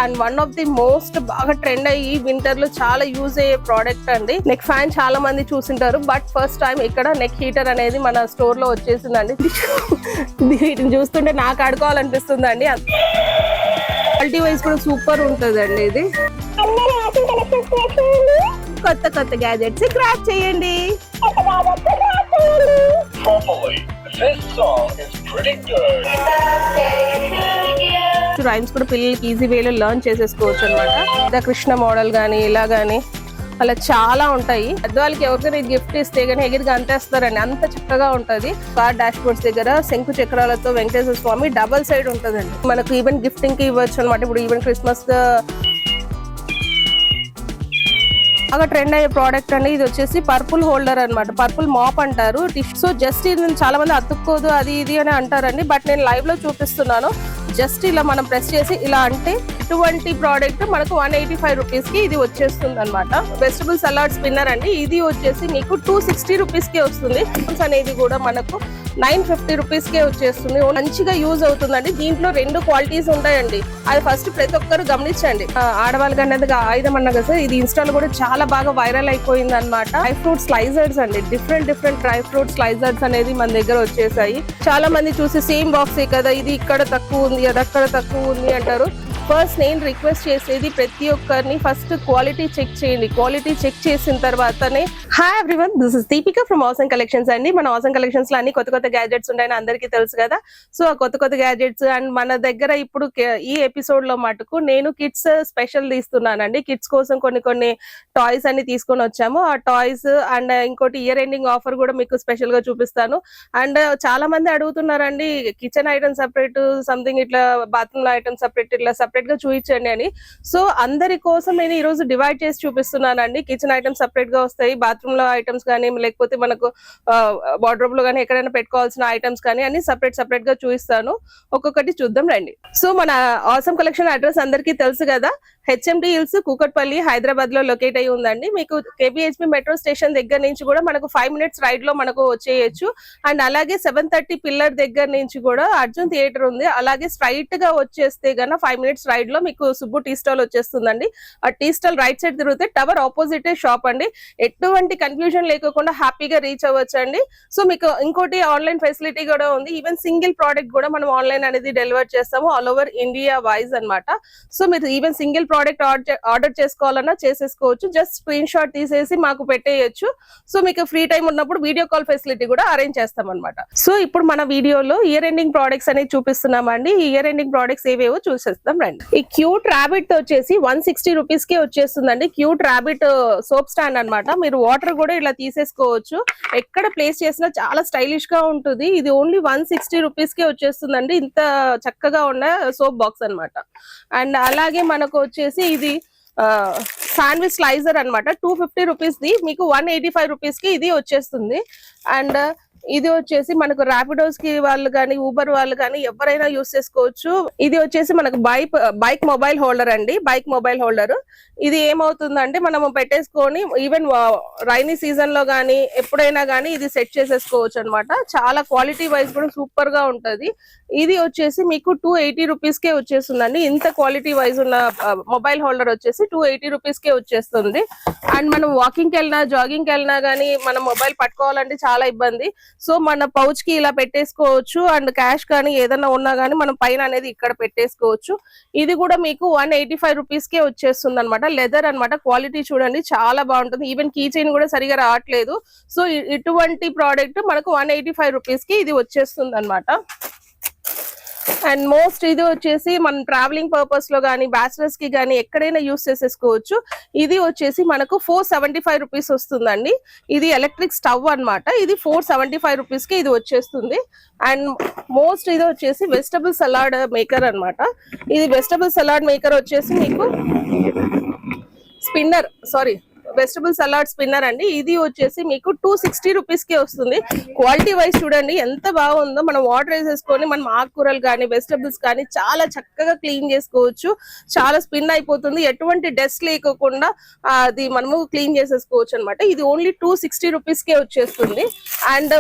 And one of the most బాగా trend అయ్యి winter లో చాలా యూజ్ అయ్యే ప్రోడక్ట్ అండి. నెక్ ఫ్యాన్ చాలా మంది చూసింటారు, బట్ ఫస్ట్ టైం ఇక్కడ నెక్ హీటర్ అనేది మన స్టోర్ లో వచ్చేసిందండి. వీటిని చూస్తుంటే నాకు ఆడుకోవాలనిపిస్తుందండి. క్వాలిటీ వైజ్ కూడా సూపర్ ఉంటుందండి. ఇది కొత్త కొత్త గ్యాజెట్స్ క్రాక్ చేయండి. రైమ్స్ కూడా పిల్లలకి ఈజీ వేలో లెర్న్ చేసేసుకోవచ్చు అనమాట. కృష్ణ మోడల్ గానీ ఇలా గానీ అలా చాలా ఉంటాయి. పెద్దవాళ్ళకి ఎవరికైనా గిఫ్ట్ ఇస్తే గానీ ఎగిరిగా అంతేస్తారండి, అంత చక్కగా ఉంటది. కార్ డాష్ బోర్డ్స్ దగ్గర శంకు చక్రాలతో వెంకటేశ్వర స్వామి డబల్ సైడ్ ఉంటదండి. మనకు ఈవెన్ గిఫ్టింగ్ కి ఇవ్వచ్చు అనమాట. ఇప్పుడు ఈవెన్ క్రిస్మస్ బాగా ట్రెండ్ అయ్యే ప్రోడక్ట్ అండి. ఇది వచ్చేసి పర్పుల్ హోల్డర్ అనమాట. పర్పుల్ మాప్ అంటారు. సో జస్ట్ ఇది చాలా మంది అతుక్కోదు అది ఇది అని అంటారండి, బట్ నేను లైవ్ లో చూపిస్తున్నాను. జస్ట్ ఇలా మనం ప్రెస్ చేసి ఇలా అంటే ఇటువంటి ప్రోడక్ట్ మనకు 185 రూపీస్ కి ఇది వచ్చేస్తుంది అనమాట. వెజిటబుల్ సలాడ్ స్పిన్నర్ అండి. ఇది వచ్చేసి మీకు 260 రూపీస్ కి వస్తుంది. అనేది కూడా మనకు 950 రూపీస్ కే వచ్చేస్తుంది. మంచిగా యూజ్ అవుతుందండి. దీంట్లో 2 క్వాలిటీస్ ఉంటాయండి. అది ఫస్ట్ ప్రతి ఒక్కరు గమనించండి. ఆడవాళ్ళకి అనేది ఆయుధం అన్నా కదా, ఇది ఇన్స్టాల్ కూడా చాలా బాగా వైరల్ అయిపోయింది అనమాట. డ్రై ఫ్రూట్ స్లైజర్స్ అండి. డిఫరెంట్ డ్రై ఫ్రూట్ స్లైజర్స్ అనేది మన దగ్గర వచ్చేసాయి. చాలా మంది చూసి సేమ్ బాక్సే కదా, ఇది ఇక్కడ తక్కువ ఉంది అది అక్కడ తక్కువ ఉంది అంటారు. ఫస్ట్ నేను రిక్వెస్ట్ చేసేది ప్రతి ఒక్కరిని ఫస్ట్ క్వాలిటీ చెక్ చేయండి. క్వాలిటీ చెక్ చేసిన తర్వాతనే. Hi everyone, this is Deepika from awesome collections అండి. మన ఆసమ్ కలెక్షన్స్ లో అన్ని కొత్త కొత్త గ్యాజెట్స్ ఉంటాయని అందరికీ తెలుసు కదా. సో ఆ కొత్త కొత్త గ్యాజెట్స్ అండ్ మన దగ్గర ఇప్పుడు ఈ ఎపిసోడ్ లో మటుకు నేను కిడ్స్ స్పెషల్ తీస్తున్నానండి. కిడ్స్ కోసం కొన్ని టాయ్స్ అన్ని తీసుకొని వచ్చాము. ఆ టాయ్స్ అండ్ ఇంకోటి ఇయర్ ఎండింగ్ ఆఫర్ కూడా మీకు స్పెషల్ గా చూపిస్తాను. అండ్ చాలా మంది అడుగుతున్నారండి, కిచెన్ ఐటమ్ సెపరేట్, సంథింగ్ ఇట్లా బాత్రూమ్ ఐటమ్ సెపరేట్, ఇట్లా సెపరేట్ గా చూపించండి అని. సో అందరి కోసం నేను ఈ రోజు డివైడ్ చేసి చూపిస్తున్నానండి. కిచెన్ ఐటమ్స్ సెపరేట్ గా వస్తాయి, బాత్రూమ్ లో ఐటమ్స్ కానీ లేకపోతే మనకు వార్డ్రోబ్ లో కానీ ఎక్కడైనా పెట్టుకోవాల్సిన ఐటమ్స్ కానీ అన్ని సెపరేట్ గా చూపిస్తాను. ఒక్కొక్కటి చూద్దాం రండి. సో మన ఆసమ్ కలెక్షన్ అడ్రస్ అందరికీ తెలుసు కదా. హెచ్ఎండి హిల్స్ కూకట్పల్లి హైదరాబాద్ లో లొకేట్ అయి ఉందండి. మీకు కేబిహెచ్పి మెట్రో స్టేషన్ దగ్గర నుంచి కూడా మనకు 5 minutes రైడ్ లో మనకు వచ్చేయచ్చు. అండ్ అలాగే 730 పిల్లర్ దగ్గర నుంచి కూడా అర్జున్ థియేటర్ ఉంది. అలాగే స్ట్రైట్ గా వచ్చేస్తే గన 5 minutes రైడ్ లో మీకు సుబ్బు టీ స్టాల్ వచ్చేస్తుందండి. ఆ టీ స్టాల్ రైట్ సైడ్ తిరిగితే టవర్ ఆపోజిట్ షాప్ అండి. ఎటువంటి కన్ఫ్యూజన్ లేకుండా హ్యాపీగా రీచ్ అవ్వచ్చు అండి. సో మీకు ఇంకోటి ఆన్లైన్ ఫెసిలిటీ కూడా ఉంది. ఈవెన్ సింగిల్ ప్రోడక్ట్ కూడా మనం ఆన్లైన్ అనేది డెలివర్ చేస్తాము ఆల్ ఓవర్ ఇండియా వైజ్ అనమాట. సో మీరు ఈవెన్ సింగిల్ ప్రోడక్ట్ ఆర్డర్ చేసుకోవాలన్నా చేసేసుకోవచ్చు. జస్ట్ స్క్రీన్ షాట్ తీసేసి మాకు పెట్టేయచ్చు. సో మీకు ఫ్రీ టైం ఉన్నప్పుడు వీడియో కాల్ ఫెసిలిటీ కూడా అరేంజ్ చేస్తాం అనమాట. సో ఇప్పుడు మన వీడియోలో ఇయర్ ఎండింగ్ ప్రోడక్ట్స్ అనేది చూపిస్తున్నామండి. ఈ ఇయర్ ఎండింగ్ ప్రోడక్ట్స్ ఏవేవో చూసేస్తాం రండి. ఈ క్యూట్ ర్యాబిట్ తో వచ్చేసి 160 రూపీస్ కి వచ్చేస్తుందండి. క్యూట్ ర్యాబిట్ సోప్ స్టాండ్ అనమాట. మీరు వాటర్ కూడా ఇలా తీసేసుకోవచ్చు. ఎక్కడ ప్లేస్ చేసినా చాలా స్టైలిష్ గా ఉంటుంది. ఇది ఓన్లీ 160 రూపీస్ కి వచ్చేస్తుందండి. ఇంత చక్కగా ఉన్న సోప్ బాక్స్ అనమాట. అండ్ అలాగే మనకు వచ్చేసి ఇది శాండ్విచ్ స్లైజర్ అనమాట. 250 రూపీస్ ది మీకు 185 రూపీస్ కి ఇది వచ్చేస్తుంది. అండ్ ఇది వచ్చేసి మనకు ర్యాపిడోస్ కి వాళ్ళు కానీ ఊబర్ వాళ్ళు కానీ ఎవరైనా యూస్ చేసుకోవచ్చు. ఇది వచ్చేసి మనకు బైక్ మొబైల్ హోల్డర్ అండి. బైక్ మొబైల్ హోల్డర్ ఇది ఏమవుతుందంటే మనము పెట్టేసుకొని ఈవెన్ రైనీ సీజన్ లో కానీ ఎప్పుడైనా కానీ ఇది సెట్ చేసేసుకోవచ్చు అనమాట. చాలా క్వాలిటీ వైజ్ కూడా సూపర్ గా ఉంటది. ఇది వచ్చేసి మీకు 280 రూపీస్ కే వచ్చేస్తుందండి. ఇంత క్వాలిటీ వైజ్ ఉన్న మొబైల్ హోల్డర్ వచ్చేసి 280 రూపీస్ కే వచ్చేస్తుంది. అండ్ మనం వాకింగ్ కి వెళ్ళినా జాగింగ్ కి వెళ్ళినా కానీ మనం మొబైల్ పట్టుకోవాలంటే చాలా ఇబ్బంది. సో మన పౌచ్ కి ఇలా పెట్టేసుకోవచ్చు. అండ్ క్యాష్ కానీ ఏదైనా ఉన్నా కానీ మనం పైన అనేది ఇక్కడ పెట్టేసుకోవచ్చు. ఇది కూడా మీకు 185 రూపీస్ కే వచ్చేస్తుంది అనమాట. లెదర్ అనమాట. క్వాలిటీ చూడండి చాలా బాగుంటుంది. ఈవెన్ కీ చైన్ కూడా సరిగా రావట్లేదు. సో ఇటువంటి ప్రోడక్ట్ మనకు 185 రూపీస్ కి ఇది వచ్చేస్తుంది అనమాట. అండ్ మోస్ట్ ఇది వచ్చేసి మనం ట్రావెలింగ్ పర్పస్ లో కానీ బ్యాచిలర్స్ కి కానీ ఎక్కడైనా యూస్ చేసేసుకోవచ్చు. ఇది వచ్చేసి మనకు 475 రూపీస్ వస్తుందండి. ఇది ఎలక్ట్రిక్ స్టవ్ అనమాట. ఇది 475 రూపీస్ కి ఇది వచ్చేస్తుంది. అండ్ మోస్ట్ ఇది వచ్చేసి వెజిటబుల్ సలాడ్ మేకర్ అనమాట. ఇది వెజిటబుల్ సలాడ్ మేకర్ వచ్చేసి మీకు వెజిటబుల్ సలాడ్ స్పిన్నర్ అండి. ఇది వచ్చేసి మీకు 260 రూపీస్ కే వస్తుంది. క్వాలిటీ వైజ్ చూడండి ఎంత బాగుందో. మనం వాటర్ వేసేసుకొని మనం ఆకుకూరలు కానీ వెజిటబుల్స్ కానీ చాలా చక్కగా క్లీన్ చేసుకోవచ్చు. చాలా స్పిన్ అయిపోతుంది. ఎటువంటి డస్ట్ లేకోకుండా అది మనము క్లీన్ చేసేసుకోవచ్చు అనమాట. ఇది ఓన్లీ 260 రూపీస్ కే వచ్చేస్తుంది. అండ్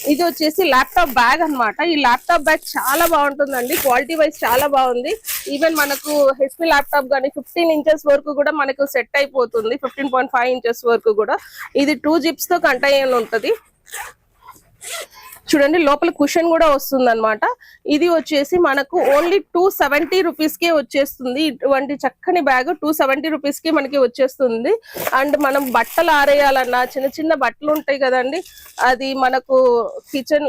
ఇది వచ్చేసి ల్యాప్టాప్ బ్యాగ్ అన్నమాట. ఈ ల్యాప్టాప్ బ్యాగ్ చాలా బాగుంటుందండి, క్వాలిటీ వైజ్ చాలా బాగుంది. ఈవెన్ మనకు హెచ్పి ల్యాప్టాప్ కానీ 15 ఇంచెస్ వరకు కూడా మనకు సెట్ అయిపోతుంది, 15.5 ఇంచెస్ వరకు కూడా. ఇది 2 జిప్స్ తో కంటైన్ ఉంటుంది. చూడండి లోపల కుషన్ కూడా వస్తుంది అనమాట. ఇది వచ్చేసి మనకు ఓన్లీ 270 రూపీస్ కే వచ్చేస్తుంది. ఇటువంటి చక్కని బ్యాగ్ 270 రూపీస్ కి మనకి వచ్చేస్తుంది. అండ్ మనం బట్టలు ఆరేయాలన్నా, చిన్న చిన్న బట్టలు ఉంటాయి కదండి, అది మనకు కిచెన్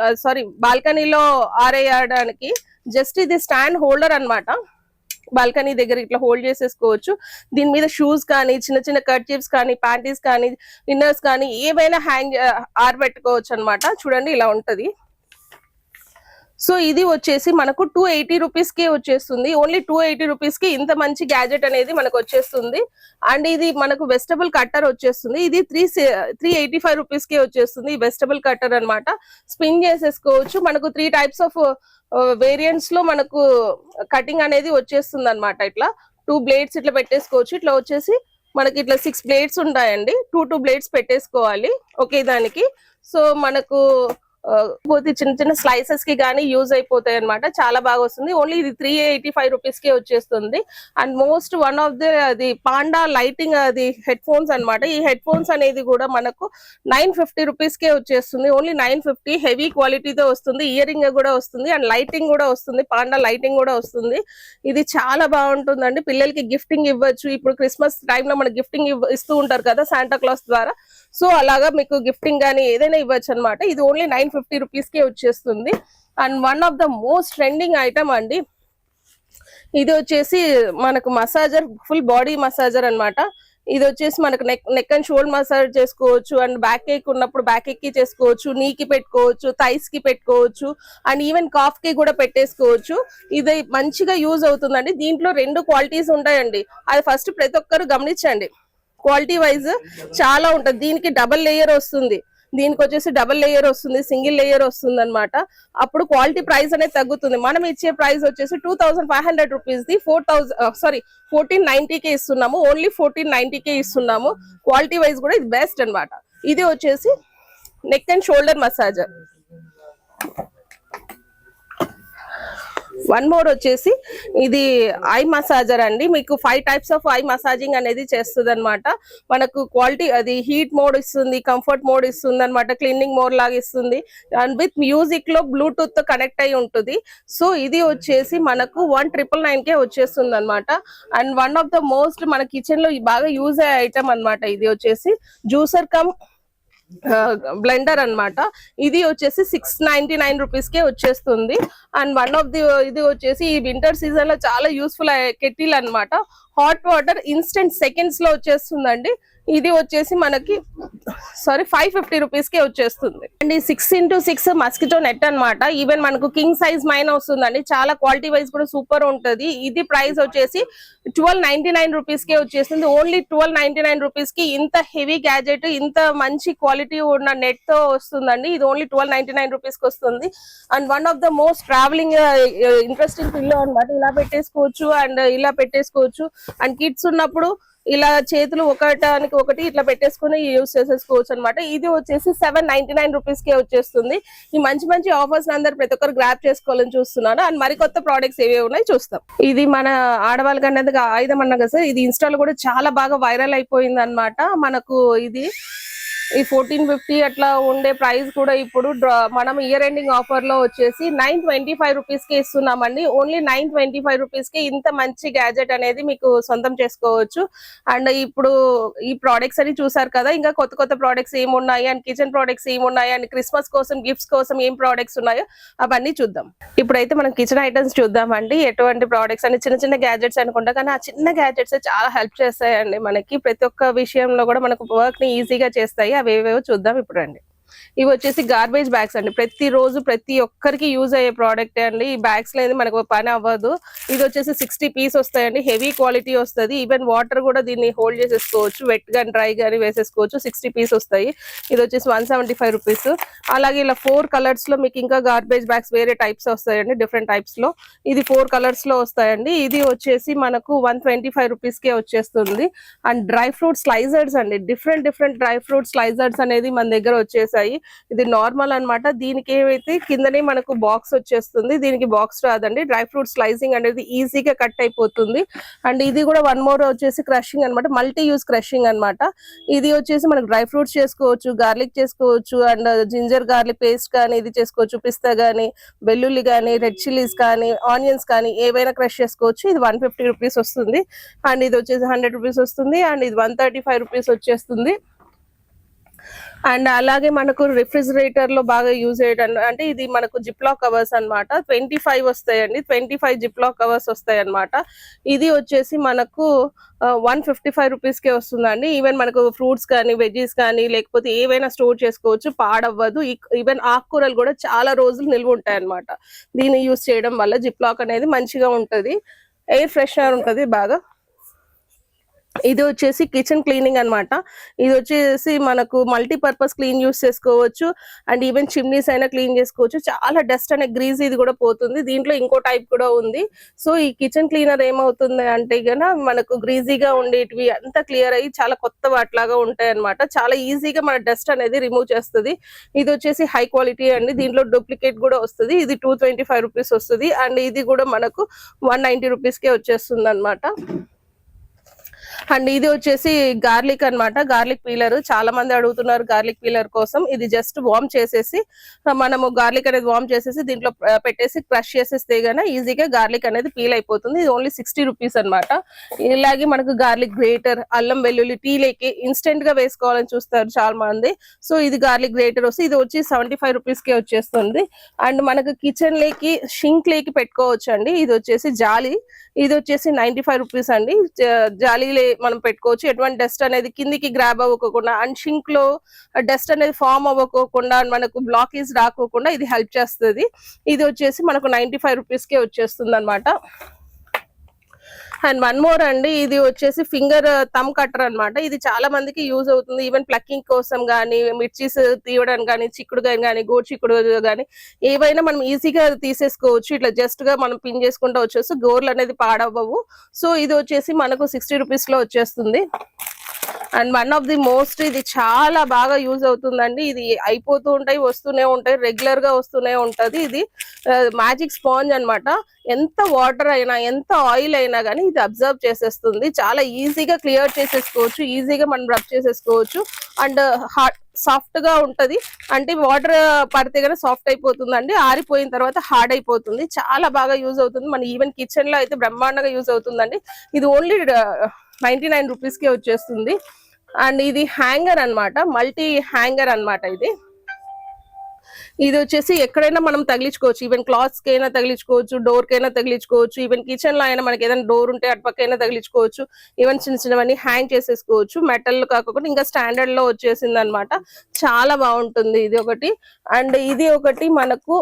బాల్కనీలో ఆరేయడానికి జస్ట్ ఇది స్టాండ్ హోల్డర్ అన్నమాట. బాల్కనీ దగ్గర ఇట్లా హోల్డ్ చేసేసుకోవచ్చు. దీని మీద షూస్ కానీ, చిన్న చిన్న కర్చీఫ్స్ కానీ, ప్యాంటీస్ కానీ, ఇన్నర్స్ కానీ ఏవైనా హ్యాంగ్ ఆరబెట్టుకోవచ్చు అనమాట. చూడండి ఇలా ఉంటది. సో ఇది వచ్చేసి మనకు 280 రూపీస్ కే వచ్చేస్తుంది. ఓన్లీ 280 రూపీస్ కి ఇంత మంచి గ్యాజెట్ అనేది మనకు వచ్చేస్తుంది. అండ్ ఇది మనకు వెజిటబుల్ కట్టర్ వచ్చేస్తుంది. ఇది 385 రూపీస్ కే వచ్చేస్తుంది. ఈ వెజిటబుల్ కట్టర్ అన్నమాట. స్పిన్ చేసేసుకోవచ్చు. మనకు 3 టైప్స్ ఆఫ్ వేరియంట్స్ లో మనకు కటింగ్ అనేది వచ్చేస్తుంది అనమాట. ఇట్లా 2 బ్లేడ్స్ ఇట్లా పెట్టేసుకోవచ్చు. ఇట్లా వచ్చేసి మనకి ఇట్లా 6 బ్లేడ్స్ ఉంటాయండి. 2 బ్లేడ్స్ పెట్టేసుకోవాలి ఒకే దానికి. సో మనకు పోతే చిన్న చిన్న స్లైసెస్ కి కానీ యూజ్ అయిపోతాయి అనమాట. చాలా బాగా వస్తుంది. ఓన్లీ ఇది 385 రూపీస్ కే వచ్చేస్తుంది. And most one of the panda lighting అది హెడ్ ఫోన్స్ అనమాట. ఈ హెడ్ ఫోన్స్ అనేది కూడా మనకు 950 రూపీస్ కే వచ్చేస్తుంది. ఓన్లీ 950. హెవీ క్వాలిటీతో వస్తుంది. ఇయర్ రింగ్ కూడా వస్తుంది అండ్ లైటింగ్ కూడా వస్తుంది. పాండా లైటింగ్ కూడా వస్తుంది. ఇది చాలా బాగుంటుందండి. పిల్లలకి గిఫ్టింగ్ ఇవ్వచ్చు. ఇప్పుడు క్రిస్మస్ టైంలో మన గిఫ్టింగ్ ఇస్తూ ఉంటారు కదా శాంటా క్లాస్ ద్వారా. సో అలాగా మీకు గిఫ్టింగ్ కానీ ఏదైనా ఇవ్వచ్చు అనమాట. ఇది ఓన్లీ 950 రూపీస్ కే వచ్చేస్తుంది. And one of the most trending item అండి. ఇది వచ్చేసి మనకు మసాజర్, ఫుల్ బాడీ మసాజర్ అన్నమాట. ఇది వచ్చేసి మనకు నెక్ అండ్ షోల్డర్ మసాజ్ చేసుకోవచ్చు. అండ్ బ్యాక్ ఏక్ ఉన్నప్పుడు బ్యాక్ ఎక్ కి చేసుకోవచ్చు, నీకి పెట్టుకోవచ్చు, థైస్ కి పెట్టుకోవచ్చు, అండ్ ఈవెన్ కాఫ్ కి కూడా పెట్టేసుకోవచ్చు. ఇది మంచిగా యూజ్ అవుతుందండి. దీంట్లో 2 క్వాలిటీస్ ఉంటాయండి. అది ఫస్ట్ ప్రతి ఒక్కరు గమనించండి. క్వాలిటీ వైజ్ చాలా ఉంటుంది. దీనికి డబల్ లేయర్ వస్తుంది, దీనికి వచ్చేసి డబల్ లేయర్ వస్తుంది, సింగిల్ లేయర్ వస్తుంది అనమాట. అప్పుడు క్వాలిటీ ప్రైస్ అనేది తగ్గుతుంది. మనం ఇచ్చే ప్రైస్ వచ్చేసి 2500 రూపీస్ ది 1490 కే ఇస్తున్నాము. ఓన్లీ 1490 కే ఇస్తున్నాము. క్వాలిటీ వైజ్ కూడా ఇది బెస్ట్ అనమాట. ఇది వచ్చేసి neck and shoulder massager. One more వచ్చేసి ఇది ఐ మసాజర్ అండి. మీకు 5 టైప్స్ ఆఫ్ ఐ మసాజింగ్ అనేది చేస్తుంది అనమాట. మనకు క్వాలిటీ అది హీట్ మోడ్ ఇస్తుంది, కంఫర్ట్ మోడ్ ఇస్తుంది అనమాట, క్లీనింగ్ మోడ్ లాగా ఇస్తుంది. అండ్ విత్ మ్యూజిక్ లో బ్లూటూత్ తో కనెక్ట్ అయి ఉంటుంది. సో ఇది వచ్చేసి మనకు 1999 కే వచ్చేస్తుంది అనమాట. And one of the most మన కిచెన్ లో బాగా యూజ్ అయ్యే ఐటమ్ అనమాట. ఇది వచ్చేసి జ్యూసర్ కమ్ బ్లెండర్ అన్నమాట. ఇది వచ్చేసి 699 రూపీస్ కే వచ్చేస్తుంది. అండ్ వన్ ఆఫ్ ది ఇది వచ్చేసి ఈ వింటర్ సీజన్ లో చాలా యూస్ఫుల్ కెటిల్ అన్నమాట. హాట్ వాటర్ ఇన్స్టెంట్ సెకండ్స్ లో వచ్చేస్తుందండి. ఇది వచ్చేసి మనకి 550 రూపీస్ కే వచ్చేస్తుంది. అండ్ 6x6 మస్కిటో నెట్ అన్నమాట. ఈవెన్ మనకు కింగ్ సైజ్ మైన్ వస్తుందండి. చాలా క్వాలిటీ వైజ్ కూడా సూపర్ ఉంటది. ఇది ప్రైస్ వచ్చేసి 1299 రూపీస్ కే వచ్చేస్తుంది. ఓన్లీ 1299 రూపీస్ కి ఇంత హెవీ గ్యాజెట్, ఇంత మంచి క్వాలిటీ ఉన్న నెట్ తో వస్తుందండి. ఇది ఓన్లీ 1299 రూపీస్ కి వస్తుంది. And one of the most travelling interesting pillow అన్నమాట. ఇలా పెట్టేసుకోవచ్చు అండ్ ఇలా పెట్టేసుకోవచ్చు. అండ్ కిడ్స్ ఉన్నప్పుడు ఇలా చేతులు ఒకటానికి ఒకటి ఇట్లా పెట్టేసుకుని యూజ్ చేసేసుకోవచ్చు అనమాట. ఇది వచ్చేసి 799 రూపీస్ కే వచ్చేస్తుంది. ఈ మంచి మంచి ఆఫర్స్ అందరు ప్రతి ఒక్కరు గ్రాప్ చేసుకోవాలని చూస్తున్నాను. అండ్ మరికొత్త ప్రోడక్ట్స్ ఏవి ఉన్నాయి చూస్తాం. ఇది మన ఆడవాళ్ళకి అనేది ఆయుధం అన్నా కదా సార్. ఇది ఇన్స్టాలో కూడా చాలా బాగా వైరల్ అయిపోయింది అనమాట. మనకు ఇది ఈ 1450 అట్లా ఉండే ప్రైస్ కూడా ఇప్పుడు మనం ఇయర్ ఎండింగ్ ఆఫర్ లో వచ్చేసి 925 రూపీస్ కి ఇస్తున్నామండి. ఓన్లీ 925 రూపీస్ కి ఇంత మంచి గ్యాజెట్ అనేది మీకు సొంతం చేసుకోవచ్చు. అండ్ ఇప్పుడు ఈ ప్రోడక్ట్స్ అని చూసారు కదా, ఇంకా కొత్త కొత్త ప్రోడక్ట్స్ ఏమున్నాయి అండ్ కిచెన్ ప్రోడక్ట్స్ ఏమున్నాయి అండ్ క్రిస్మస్ కోసం గిఫ్ట్స్ కోసం ఏం ప్రోడక్ట్స్ ఉన్నాయో అవన్నీ చూద్దాం. ఇప్పుడైతే మనం కిచెన్ ఐటమ్స్ చూద్దామండి. ఎటువంటి ప్రోడక్ట్స్ అని చిన్న చిన్న గ్యాజెట్స్ అనుకుంటా, కానీ ఆ చిన్న గ్యాజెట్స్ చాలా హెల్ప్ చేస్తాయండి మనకి. ప్రతి ఒక్క విషయంలో కూడా మనకు వర్క్ ని ఈజీగా చేస్తాయి. అవేవేవో చూద్దాం ఇప్పుడు రండి. ఇవి వచ్చేసి గార్బేజ్ బ్యాగ్స్ అండి. ప్రతిరోజు ప్రతి ఒక్కరికి యూజ్ అయ్యే ప్రోడక్ట్ అండి. ఈ బ్యాగ్స్ లేదు మనకు పని అవ్వదు. ఇది వచ్చేసి 60 పీస్ వస్తాయండి. హెవీ క్వాలిటీ వస్తుంది. ఈవెన్ వాటర్ కూడా దీన్ని హోల్డ్ చేసేసుకోవచ్చు. వెట్ గాని డ్రై గాని వేసేసుకోవచ్చు. 60 పీస్ వస్తాయి. ఇది వచ్చేసి 175 రూపీస్. అలాగే ఇలా 4 కలర్స్ లో మీకు ఇంకా గార్బేజ్ బ్యాగ్స్ వేరే టైప్స్ వస్తాయండి. డిఫరెంట్ టైప్స్ లో ఇది 4 కలర్స్ లో వస్తాయండి. ఇది వచ్చేసి మనకు 125 రూపీస్ కే వచ్చేస్తుంది. అండ్ డ్రై ఫ్రూట్ స్లైజర్స్ అండి. డిఫరెంట్ డ్రై ఫ్రూట్ స్లైజర్స్ అనేది మన దగ్గర వచ్చేసాయి. ఉంటాయి. ఇది నార్మల్ అన్నమాట. దీనికి ఏవైతే కిందనే మనకు బాక్స్ వచ్చేస్తుంది, దీనికి బాక్స్ రాదండి. డ్రై ఫ్రూట్ స్లైసింగ్ అనేది ఈజీగా కట్ అయిపోతుంది. అండ్ ఇది కూడా వన్ మోర్ వచ్చేసి క్రషింగ్ అన్నమాట, మల్టీ యూస్ క్రషింగ్ అన్నమాట. ఇది వచ్చేసి మనకు డ్రై ఫ్రూట్స్ చేసుకోవచ్చు, గార్లిక్ చేసుకోవచ్చు, అండ్ జింజర్ గార్లిక్ పేస్ట్ కానీ ఇది చేసుకోవచ్చు, పిస్తా కానీ, వెల్లుల్లి కానీ, రెడ్ చిల్లీస్ కానీ, ఆనియన్స్ కానీ ఏవైనా క్రష్ చేసుకోవచ్చు. ఇది 150 రూపీస్ వస్తుంది. అండ్ ఇది వచ్చేసి 100 రూపీస్ వస్తుంది. అండ్ ఇది 135 రూపీస్ వచ్చేస్తుంది. అండ్ అలాగే మనకు రిఫ్రిజిరేటర్ లో బాగా యూజ్ చేయడం అంటే ఇది మనకు జిప్లాక్ కవర్స్ అన్నమాట. 25 వస్తాయండి, 25 జిప్లాక్ కవర్స్ వస్తాయి అన్నమాట. ఇది వచ్చేసి మనకు 155 రూపీస్ కే వస్తుందండి. ఈవెన్ మనకు ఫ్రూట్స్ కానీ, వెజీస్ కానీ, లేకపోతే ఏవైనా స్టోర్ చేసుకోవచ్చు, పాడవ్వదు. ఈవెన్ ఆకుకూరలు కూడా చాలా రోజులు నిల్వ ఉంటాయి అన్నమాట దీన్ని యూజ్ చేయడం వల్ల. జిప్లాక్ అనేది మంచిగా ఉంటది, ఎయిర్ ఫ్రెషనర్ ఉంటది బాగా. ఇది వచ్చేసి కిచెన్ క్లీనింగ్ అన్నమాట. ఇది వచ్చేసి మనకు మల్టీపర్పస్ క్లీన్ యూస్ చేసుకోవచ్చు. అండ్ ఈవెన్ చిమ్నీస్ అయినా క్లీన్ చేసుకోవచ్చు. చాలా డస్ట్ అనే గ్రీజ్ ఇది కూడా పోతుంది. దీంట్లో ఇంకో టైప్ కూడా ఉంది. సో ఈ కిచెన్ క్లీనర్ ఏమవుతుంది అంటే గన మనకు గ్రీజీగా ఉండేటివి అంతా క్లియర్ అయ్యి చాలా కొత్త వాటిలాగా ఉంటాయి అన్నమాట. చాలా ఈజీగా మన డస్ట్ అనేది రిమూవ్ చేస్తుంది. ఇది వచ్చేసి హై క్వాలిటీ అండి, దీంట్లో డూప్లికేట్ కూడా వస్తుంది. ఇది 225 రూపీస్ వస్తుంది. అండ్ ఇది కూడా మనకు 190 రూపీస్ కే వచ్చేస్తుంది అన్నమాట. అండ్ ఇది వచ్చేసి గార్లిక్ అన్నమాట, గార్లిక్ పీలర్. చాలా మంది అడుగుతున్నారు గార్లిక్ పీలర్ కోసం. ఇది జస్ట్ వార్మ్ చేసేసి మనము గార్లిక్ అనేది వార్మ్ చేసేసి దీంట్లో పెట్టేసి క్రష్ చేసేస్తే గానీ ఈజీగా గార్లిక్ అనేది పీల్ అయిపోతుంది. ఇది ఓన్లీ 60 రూపీస్ అన్నమాట. ఇలాగే మనకు గార్లిక్ గ్రేటర్, అల్లం వెల్లుల్లి టీ లేకి ఇన్స్టెంట్ గా వేసుకోవాలని చూస్తారు చాలా మంది. సో ఇది గార్లిక్ గ్రేటర్ వస్తుంది. ఇది వచ్చి 75 రూపీస్ కే వచ్చేస్తుంది. అండ్ మనకు కిచెన్ లేకి, షింక్ లేకి పెట్టుకోవచ్చు అండి. ఇది వచ్చేసి జాలి, ఇది వచ్చేసి 95 రూపీస్ అండి. జాలి మనం పెట్టుకోవచ్చు. ఎటువంటి డస్ట్ అనేది కిందికి గ్రాబ్ అవ్వకోకుండా అండ్ షింక్ లో డస్ట్ అనేది ఫామ్ అవ్వకోకుండా మనకు బ్లాకేజ్ రాకోకుండా ఇది హెల్ప్ చేస్తుంది. ఇది వచ్చేసి మనకు 95 రూపీస్ కే వచ్చేస్తుంది అనమాట. అండ్ వన్ మోర్ అండి, ఇది వచ్చేసి ఫింగర్ థమ్ కట్టర్ అన్నమాట. ఇది చాలా మందికి యూజ్ అవుతుంది. ఈవెన్ ప్లక్కింగ్ కోసం కానీ, మిర్చీస్ తీయడానికి కానీ, చిక్కుడుగా కానీ, గోడు చిక్కుడు కానీ ఏవైనా మనం ఈజీగా తీసేసుకోవచ్చు. ఇట్లా జస్ట్ గా మనం పిన్ చేసుకుంటూ వచ్చేసి గోర్లు అనేది పాడవ్వవు. సో ఇది వచ్చేసి మనకు 60 రూపీస్ లో వచ్చేస్తుంది. And one of the most, ఇది చాలా బాగా యూజ్ అవుతుందండి. ఇది అయిపోతూ ఉంటాయి, వస్తూనే ఉంటాయి, రెగ్యులర్ గా వస్తూనే ఉంటది. ఇది మ్యాజిక్ స్పాంజ్ అన్నమాట. ఎంత వాటర్ అయినా, ఎంత ఆయిల్ అయినా కానీ ఇది అబ్జర్వ్ చేసేస్తుంది. చాలా ఈజీగా క్లియర్ చేసేసుకోవచ్చు, ఈజీగా మనం రబ్ చేసేసుకోవచ్చు. అండ్ సాఫ్ట్ గా ఉంటది, అంటే వాటర్ పడితే కనుక సాఫ్ట్ అయిపోతుందండి. ఆరిపోయిన తర్వాత హార్డ్ అయిపోతుంది. చాలా బాగా యూజ్ అవుతుంది. మన ఈవెన్ కిచెన్ లో అయితే బ్రహ్మాండంగా యూజ్ అవుతుందండి. ఇది ఓన్లీ 99 రూపీస్ కే వచ్చేస్తుంది. అండ్ ఇది హ్యాంగర్ అన్నమాట, మల్టీ హ్యాంగర్ అన్నమాట. ఇది వచ్చేసి ఎక్కడైనా మనం తగిలించుకోవచ్చు. ఈవెన్ క్లాత్స్ కి అయినా తగిలించుకోవచ్చు, డోర్ కైనా తగిలించుకోవచ్చు. ఈవెన్ కిచెన్ లో అయినా మనకి ఏదైనా డోర్ ఉంటే అటుపక్కైనా తగిలించుకోవచ్చు. ఈవెన్ చిన్న చిన్నవన్నీ హ్యాంగ్ చేసేసుకోవచ్చు. మెటల్ కాకుండా ఇంకా స్టాండర్డ్ లో వచ్చేసింది అనమాట. చాలా బాగుంటుంది ఇది ఒకటి. అండ్ ఇది ఒకటి మనకు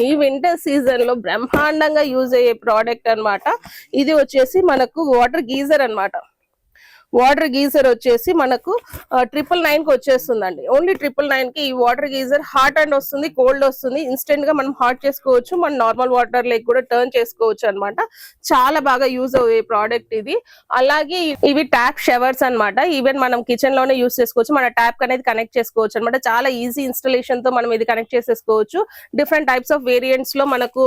ఈ వింటర్ సీజన్ లో బ్రహ్మాండంగా యూజ్ అయ్యే ప్రోడక్ట్ అన్నమాట. ఇది వచ్చేసి మనకు వాటర్ గీజర్ అన్నమాట. వాటర్ గీజర్ వచ్చేసి మనకు 999 కి వచ్చేస్తుందండి. ఓన్లీ 999 కి ఈ వాటర్ గీజర్ హాట్ అండ్ వస్తుంది, కోల్డ్ వస్తుంది. ఇన్స్టెంట్ గా మనం హాట్ చేసుకోవచ్చు, మన నార్మల్ వాటర్ లేక్ కూడా టర్న్ చేసుకోవచ్చు అన్నమాట. చాలా బాగా యూజ్ అయ్యే ప్రోడక్ట్ ఇది. అలాగే ఇవి ట్యాప్ షవర్స్ అన్నమాట. ఈవెన్ మనం కిచెన్ లోనే యూజ్ చేసుకోవచ్చు. మన ట్యాప్ అనేది కనెక్ట్ చేసుకోవచ్చు అన్నమాట. చాలా ఈజీ ఇన్స్టాలేషన్ తో మనం ఇది కనెక్ట్ చేసేసుకోవచ్చు. డిఫరెంట్ టైప్స్ ఆఫ్ వేరియంట్స్ లో మనకు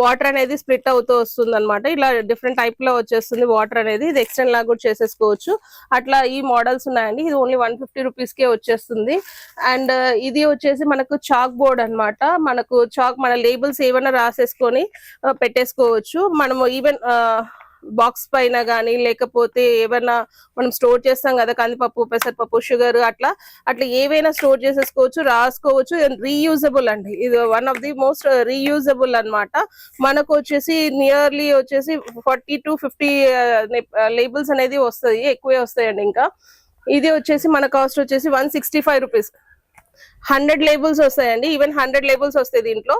వాటర్ అనేది స్ప్లిట్ అవుతూ వస్తుంది అనమాట. ఇలా డిఫరెంట్ టైప్ లో వచ్చేస్తుంది వాటర్ అనేది. ఇది ఎక్స్టెండ్ లాగా కూడా చేసేసుకోవచ్చు. అట్లా ఈ మోడల్స్ ఉన్నాయండి. ఇది ఓన్లీ 150 రూపీస్ కే వచ్చేస్తుంది. అండ్ ఇది వచ్చేసి మనకు చాక్ బోర్డ్ అన్నమాట. మనకు చాక్, మన లేబుల్స్ ఏమైనా రాసేసుకొని పెట్టేసుకోవచ్చు. మనము ఈవెన్ బాక్స్ పైన కానీ, లేకపోతే ఏమైనా మనం స్టోర్ చేస్తాం కదా, కందిపప్పు, పెసరపప్పు, షుగర్, అట్లా ఏవైనా స్టోర్ చేసేసుకోవచ్చు, రాసుకోవచ్చు. రీయూజబుల్ అండి. ఇది one of the most reusable అన్నమాట. మనకు వచ్చేసి నియర్లీ వచ్చేసి 40 to 50 లేబుల్స్ అనేది వస్తాయి, ఎక్కువే వస్తాయండి. ఇంకా ఇది వచ్చేసి మన కాస్ట్ వచ్చేసి 165 రూపీస్. 100 లేబుల్స్ వస్తాయండి. ఈవెన్ 100 లేబుల్స్ వస్తాయి దీంట్లో.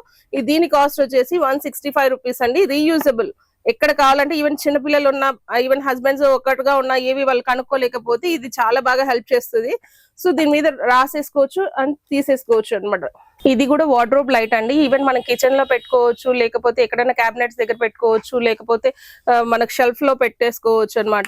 దీని కాస్ట్ వచ్చేసి 165 రూపీస్ అండి. రీయూజబుల్. ఎక్కడ కావాలంటే ఈవెన్ చిన్నపిల్లలు ఉన్న, ఈవెన్ హస్బెండ్స్ ఒక్కటిగా ఉన్న, ఏవి వాళ్ళు కనుక్కోలేకపోతే ఇది చాలా బాగా హెల్ప్ చేస్తుంది. సో దీని మీద రాసేసుకోవచ్చు అండ్ తీసేసుకోవచ్చు అనమాట. ఇది కూడా వార్డ్రోబ్ లైట్ అండి. ఈవెన్ మనం కిచెన్ లో పెట్టుకోవచ్చు, లేకపోతే ఎక్కడైనా క్యాబినెట్స్ దగ్గర పెట్టుకోవచ్చు, లేకపోతే మనకు షెల్ఫ్ లో పెట్టేసుకోవచ్చు అనమాట.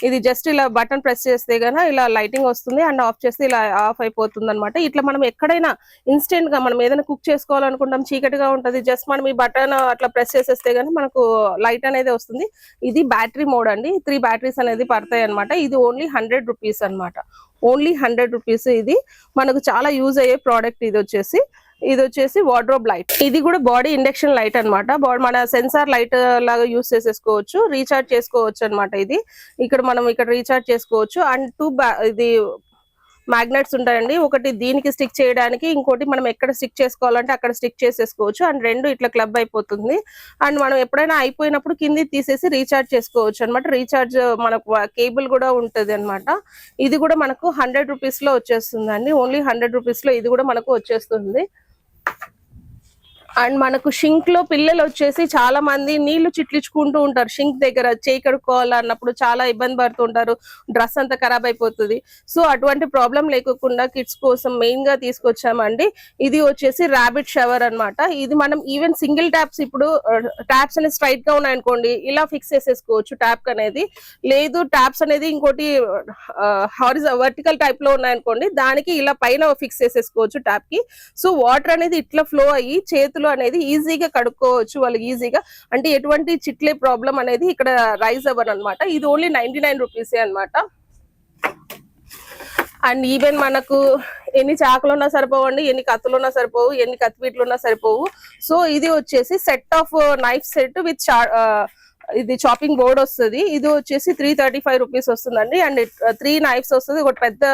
ఇది జస్ట్ ఇలా బటన్ ప్రెస్ చేస్తే గన ఇలా లైటింగ్ వస్తుంది అండ్ ఆఫ్ చేస్తే ఇలా ఆఫ్ అయిపోతుంది అనమాట. ఇట్లా మనం ఎక్కడైనా ఇన్స్టెంట్ గా మనం ఏదైనా కుక్ చేసుకోవాలనుకుంటాం, చీకటిగా ఉంటది, జస్ట్ మనం ఈ బటన్ అట్లా ప్రెస్ చేసేస్తే గానీ మనకు లైట్ అనేది వస్తుంది. ఇది బ్యాటరీ మోడ్ అండి. 3 బ్యాటరీస్ అనేది పడతాయి అనమాట. ఇది ఓన్లీ 100 రూపీస్ అనమాట. Only 100 rupees. ఇది మనకు చాలా యూజ్ అయ్యే ప్రోడక్ట్. ఇది వచ్చేసి వార్డ్రోబ్ లైట్. ఇది కూడా బాడీ ఇండక్షన్ లైట్ అనమాట. మన సెన్సార్ లైట్ లాగా యూజ్ చేసేసుకోవచ్చు, రీఛార్జ్ చేసుకోవచ్చు అనమాట. ఇది మనం ఇక్కడ రీఛార్జ్ చేసుకోవచ్చు. అండ్ 2 ఇది మ్యాగ్నెట్స్ ఉంటాయండి. ఒకటి దీనికి స్టిక్ చేయడానికి, ఇంకోటి మనం ఎక్కడ స్టిక్ చేసుకోవాలంటే అక్కడ స్టిక్ చేసేసుకోవచ్చు. అండ్ 2 ఇట్లా క్లబ్ అయిపోతుంది. అండ్ మనం ఎప్పుడైనా అయిపోయినప్పుడు కింది తీసేసి రీఛార్జ్ చేసుకోవచ్చు అనమాట. రీఛార్జ్ మనకు కేబుల్ కూడా ఉంటది అనమాట. ఇది కూడా మనకు 100 రూపీస్ లో వచ్చేస్తుంది అండి. ఓన్లీ 100 రూపీస్ లో ఇది కూడా మనకు వచ్చేస్తుంది. అండ్ మనకు షింక్ లో పిల్లలు వచ్చేసి చాలా మంది నీళ్లు చిట్లించుకుంటూ ఉంటారు. షింక్ దగ్గర చేయి కడుక్కోవాలన్నప్పుడు చాలా ఇబ్బంది పడుతుంటారు, డ్రెస్ అంతా ఖరాబ్ అయిపోతుంది. సో అటువంటి ప్రాబ్లం లేకుండా కిడ్స్ కోసం మెయిన్ గా తీసుకొచ్చామండి. ఇది వచ్చేసి ర్యాబిట్ షవర్ అన్నమాట. ఇది మనం ఈవెన్ సింగిల్ ట్యాప్స్, ఇప్పుడు ట్యాప్స్ అనేది స్ట్రైట్ గా ఉన్నాయనుకోండి, ఇలా ఫిక్స్ చేసేసుకోవచ్చు ట్యాప్ అనేది. లేదు ట్యాప్స్ అనేది ఇంకోటి వర్టికల్ టైప్ లో ఉన్నాయనుకోండి, దానికి ఇలా పైన ఫిక్స్ చేసేసుకోవచ్చు ట్యాప్ కి. సో వాటర్ అనేది ఇట్లా ఫ్లో అయ్యి చేతులు అనేది ఈజీగా కడుక్కోవచ్చు వాళ్ళకి ఈజీగా. అంటే ఎటువంటి చిట్లే ప్రాబ్లం అనేది ఇక్కడ రైజ్ అవ్వను అనమాట. ఇది ఓన్లీ 99 రూపీసే అనమాట. అండ్ ఈవెన్ మనకు ఎన్ని చాకులు ఉన్నా సరిపోవండి, ఎన్ని కత్తులు ఉన్నా సరిపోవు, ఎన్ని కత్తిపీట్లు ఉన్నా సరిపోవు. సో ఇది వచ్చేసి set of knife set with ఇది చాపింగ్ బోర్డ్ వస్తుంది. ఇది వచ్చేసి 335 రూపీస్ వస్తుందండి. అండ్ 3 నైఫ్స్ వస్తుంది, ఒకటి పెద్ద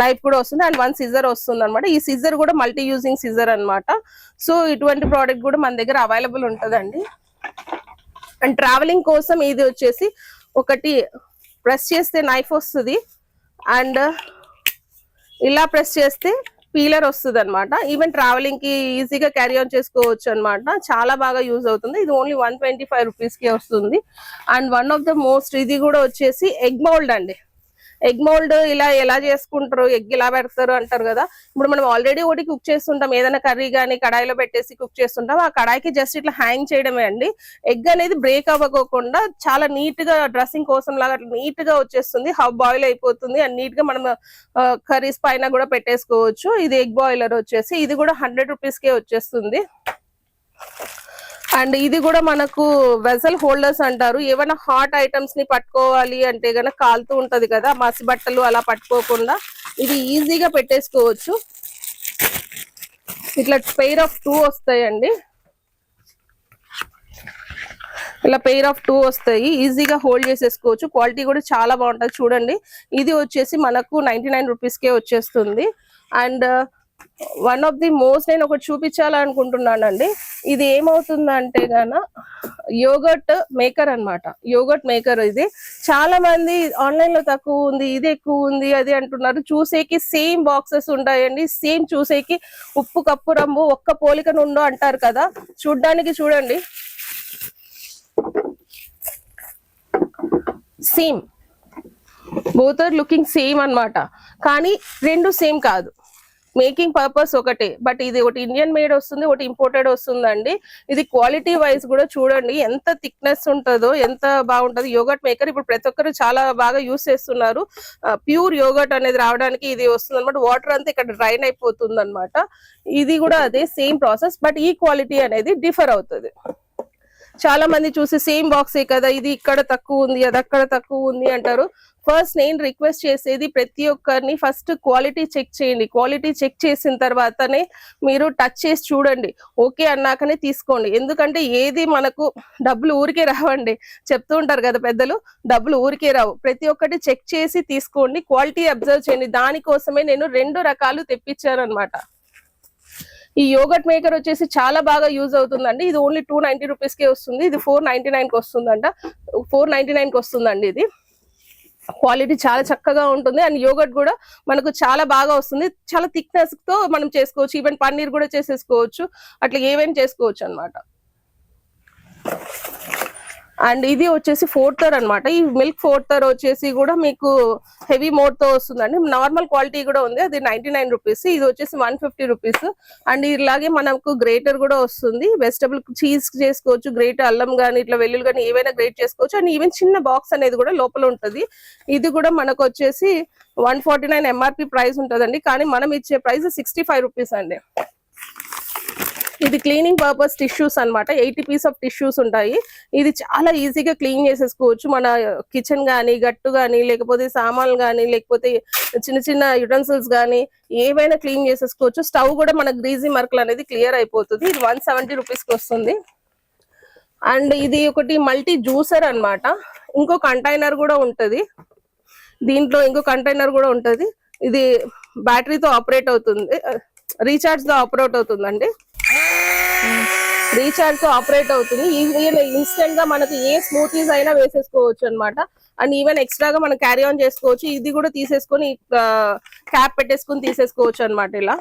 నైఫ్ కూడా వస్తుంది, అండ్ 1 సిజర్ వస్తుంది అనమాట. ఈ సిజర్ కూడా మల్టీ యూజింగ్ సిజర్ అనమాట. సో ఇటువంటి ప్రోడక్ట్ కూడా మన దగ్గర అవైలబుల్ ఉంటుందండి. అండ్ ట్రావెలింగ్ కోసం ఇది వచ్చేసి ఒకటి ప్రెస్ చేస్తే నైఫ్ వస్తుంది, అండ్ ఇలా ప్రెస్ చేస్తే పీలర్ వస్తుంది అనమాట. ఈవెన్ ట్రావెలింగ్ కి ఈజీగా క్యారీ ఆన్ చేసుకోవచ్చు అనమాట. చాలా బాగా యూజ్ అవుతుంది. ఇది ఓన్లీ 125 రూపీస్ కి వస్తుంది. And one of the most, ఇది కూడా వచ్చేసి ఎగ్ మౌల్డ్ అండి. ఎగ్ మౌల్డ్ ఇలా ఎలా చేసుకుంటారు, ఎగ్ ఇలా పెడతారు అంటారు కదా. ఇప్పుడు మనం ఆల్రెడీ ఒకటి కుక్ చేస్తుంటాం, ఏదైనా కర్రీ కానీ కడాయిలో పెట్టేసి కుక్ చేస్తుంటాం. ఆ కడాయికి జస్ట్ ఇట్లా హ్యాంగ్ చేయడమే అండి. ఎగ్ అనేది బ్రేక్ అవ్వకోకుండా చాలా నీట్ గా డ్రెస్సింగ్ కోసం లాగా నీట్ గా వచ్చేస్తుంది. హాఫ్ బాయిల్ అయిపోతుంది అండ్ నీట్ గా మనం కర్రీస్ పైన కూడా పెట్టేసుకోవచ్చు. ఇది ఎగ్ బాయిలర్ వచ్చేసి ఇది కూడా 100 రూపీస్ కే వచ్చేస్తుంది. అండ్ ఇది కూడా మనకు వెజల్ హోల్డర్స్ అంటారు. ఏమైనా హాట్ ఐటమ్స్ ని పట్టుకోవాలి అంటే గనక కాలుతూ ఉంటది కదా, మసి బట్టలు అలా పట్టుకోకుండా ఇది ఈజీగా పెట్టేసుకోవచ్చు. ఇట్లా పెయిర్ ఆఫ్ 2 వస్తాయండి. ఇలా పెయిర్ ఆఫ్ 2 వస్తాయి, ఈజీగా హోల్డ్ చేసేసుకోవచ్చు. క్వాలిటీ కూడా చాలా బాగుంటుంది చూడండి. ఇది వచ్చేసి మనకు 99 రూపీస్ కే వచ్చేస్తుంది. And one of the most, నేను ఒకటి చూపించాలనుకుంటున్నానండి. ఇది ఏమవుతుందంటే గాన యోగర్ట్ మేకర్ అన్నమాట. Yoghurt maker. ఇది చాలా మంది ఆన్లైన్ లో తక్కువ ఉంది, ఇది ఎక్కువ ఉంది అది అంటున్నారు. చూసేకి సేమ్ బాక్సెస్ ఉంటాయండి, సేమ్ చూసేకి ఉప్పు కప్పు రంబు ఒక్క పోలిక నుండో అంటారు కదా. చూడ్డానికి చూడండి same, both are looking same అన్నమాట. కానీ రెండు సేమ్ కాదు, మేకింగ్ పర్పస్ ఒకటే. బట్ ఇది ఒకటి ఇండియన్ మేడ్ వస్తుంది, ఒకటి ఇంపోర్టెడ్ వస్తుందండి. ఇది క్వాలిటీ వైజ్ కూడా చూడండి ఎంత థిక్నెస్ ఉంటుందో, ఎంత బాగుంటుంది. యోగర్ట్ మేకర్ ఇప్పుడు ప్రతి ఒక్కరు చాలా బాగా యూస్ చేస్తున్నారు. ప్యూర్ యోగర్ట్ అనేది రావడానికి ఇది వస్తుంది అనమాట. వాటర్ అంతా ఇక్కడ డ్రైన్ అయిపోతుంది అనమాట. ఇది కూడా అదే సేమ్ ప్రాసెస్, బట్ ఈ క్వాలిటీ అనేది డిఫర్ అవుతుంది. చాలా మంది చూసి సేమ్ బాక్సే కదా, ఇది ఇక్కడ తక్కువ ఉంది అది అక్కడ తక్కువ ఉంది అంటారు. ఫస్ట్ నేను రిక్వెస్ట్ చేసేది ప్రతి ఒక్కరిని ఫస్ట్ క్వాలిటీ చెక్ చేయండి. క్వాలిటీ చెక్ చేసిన తర్వాతనే మీరు టచ్ చేసి చూడండి, ఓకే అన్నాకనే తీసుకోండి. ఎందుకంటే ఏది మనకు డబ్బులు ఊరికే రావండి, చెప్తూ ఉంటారు కదా పెద్దలు, డబ్బులు ఊరికే రావు. ప్రతి ఒక్కటి చెక్ చేసి తీసుకోండి, క్వాలిటీ అబ్జర్వ్ చేయండి. దానికోసమే నేను 2 రకాలు తెప్పించాను అనమాట. ఈ యోగర్ట్ మేకర్ వచ్చేసి చాలా బాగా యూజ్ అవుతుందండి. ఇది ఓన్లీ 290 రూపీస్ కే వస్తుంది. ఇది 499 కి వస్తుందంట, 499 కి వస్తుందండి. ఇది క్వాలిటీ చాలా చక్కగా ఉంటుంది. అండ్ యోగర్ట్ కూడా మనకు చాలా బాగా వస్తుంది, చాలా థిక్నెస్ తో మనం చేసుకోవచ్చు. ఈవెన్ పన్నీర్ కూడా చేసేసుకోవచ్చు, అట్లా ఏవైనా చేసుకోవచ్చు అనమాట. అండ్ ఇది వచ్చేసి 4th అనమాట. ఈ మిల్క్ 4th వచ్చేసి కూడా మీకు హెవీ మోడ్ తో వస్తుందండి. నార్మల్ క్వాలిటీ కూడా ఉంది, అది 99 రూపీస్. ఇది వచ్చేసి 150 రూపీస్. అండ్ ఇలాగే మనకు గ్రేటర్ కూడా వస్తుంది. వెజిటబుల్ చీజ్ చేసుకోవచ్చు, గ్రేట్ అల్లం కానీ ఇట్లా వెల్లుల్లి కానీ ఏవైనా గ్రేట్ చేసుకోవచ్చు. అండ్ ఈవెన్ చిన్న బాక్స్ అనేది కూడా లోపల ఉంటుంది. ఇది కూడా మనకు వచ్చేసి 149 ఎంఆర్పి ప్రైస్ ఉంటుందండి, కానీ మనం ఇచ్చే ప్రైస్ 65 రూపీస్ అండి. ఇది క్లీనింగ్ పర్పస్ టిష్యూస్ అనమాట. 80 పీస్ ఆఫ్ టిష్యూస్ ఉంటాయి. ఇది చాలా ఈజీగా క్లీన్ చేసేసుకోవచ్చు. మన కిచెన్ కానీ, గట్టు కానీ, లేకపోతే సామాన్లు కానీ, లేకపోతే చిన్న చిన్న యుటెన్సిల్స్ కానీ ఏవైనా క్లీన్ చేసేసుకోవచ్చు. స్టవ్ కూడా మన గ్రీజీ మార్కులు అనేది క్లియర్ అయిపోతుంది. ఇది 170 రూపీస్కి వస్తుంది. అండ్ ఇది ఒకటి మల్టీ జ్యూసర్ అనమాట. ఇంకో కంటైనర్ కూడా ఉంటుంది దీంట్లో, ఇంకో కంటైనర్ కూడా ఉంటుంది. ఇది బ్యాటరీతో ఆపరేట్ అవుతుంది, రీఛార్జ్ తో ఆపరేట్ అవుతుందండి. రీఛార్జ్ తో ఆపరేట్ అవుతుంది. ఇన్స్టెంట్ గా మనకి ఏ స్మూతీస్ అయినా వేసేసుకోవచ్చు అనమాట. అండ్ ఈవెన్ ఎక్స్ట్రాగా మనం క్యారీ ఆన్ చేసుకోవచ్చు. ఇది కూడా తీసేసుకొని క్యాప్ పెట్టేసుకొని తీసేసుకోవచ్చు అనమాట. ఇలా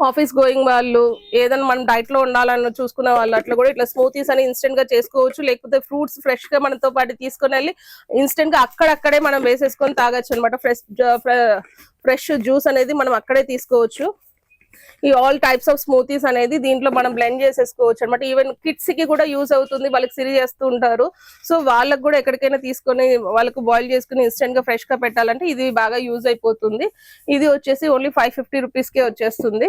ఆఫీస్ గోయింగ్ వాళ్ళు, ఏదైనా మనం డైట్ లో ఉండాలని చూసుకునే వాళ్ళు అట్లా కూడా ఇట్లా స్మూతీస్ అని ఇన్స్టెంట్ గా చేసుకోవచ్చు. లేకపోతే ఫ్రూట్స్ ఫ్రెష్ గా మనతో పాటు తీసుకొని వెళ్ళి ఇన్స్టెంట్ గా అక్కడక్కడే మనం వేసేసుకొని తాగొచ్చు అనమాట. ఫ్రెష్ జ్యూస్ అనేది మనం అక్కడే తీసుకోవచ్చు. ఈ ఆల్ టైప్స్ ఆఫ్ స్మూతీస్ అనేది దీంట్లో మనం బ్లెండ్ చేసేసుకోవచ్చు అనమాట. ఈవెన్ కిడ్స్ కి కూడా యూజ్ అవుతుంది, వాళ్ళకి సిరి చేస్తూ ఉంటారు. సో వాళ్ళకి కూడా ఎక్కడికైనా తీసుకొని వాళ్ళకు బాయిల్ చేసుకుని ఇన్స్టెంట్ గా ఫ్రెష్ గా పెట్టాలంటే ఇది బాగా యూజ్ అయిపోతుంది. ఇది వచ్చేసి ఓన్లీ 550 రూపీస్కే వచ్చేస్తుంది.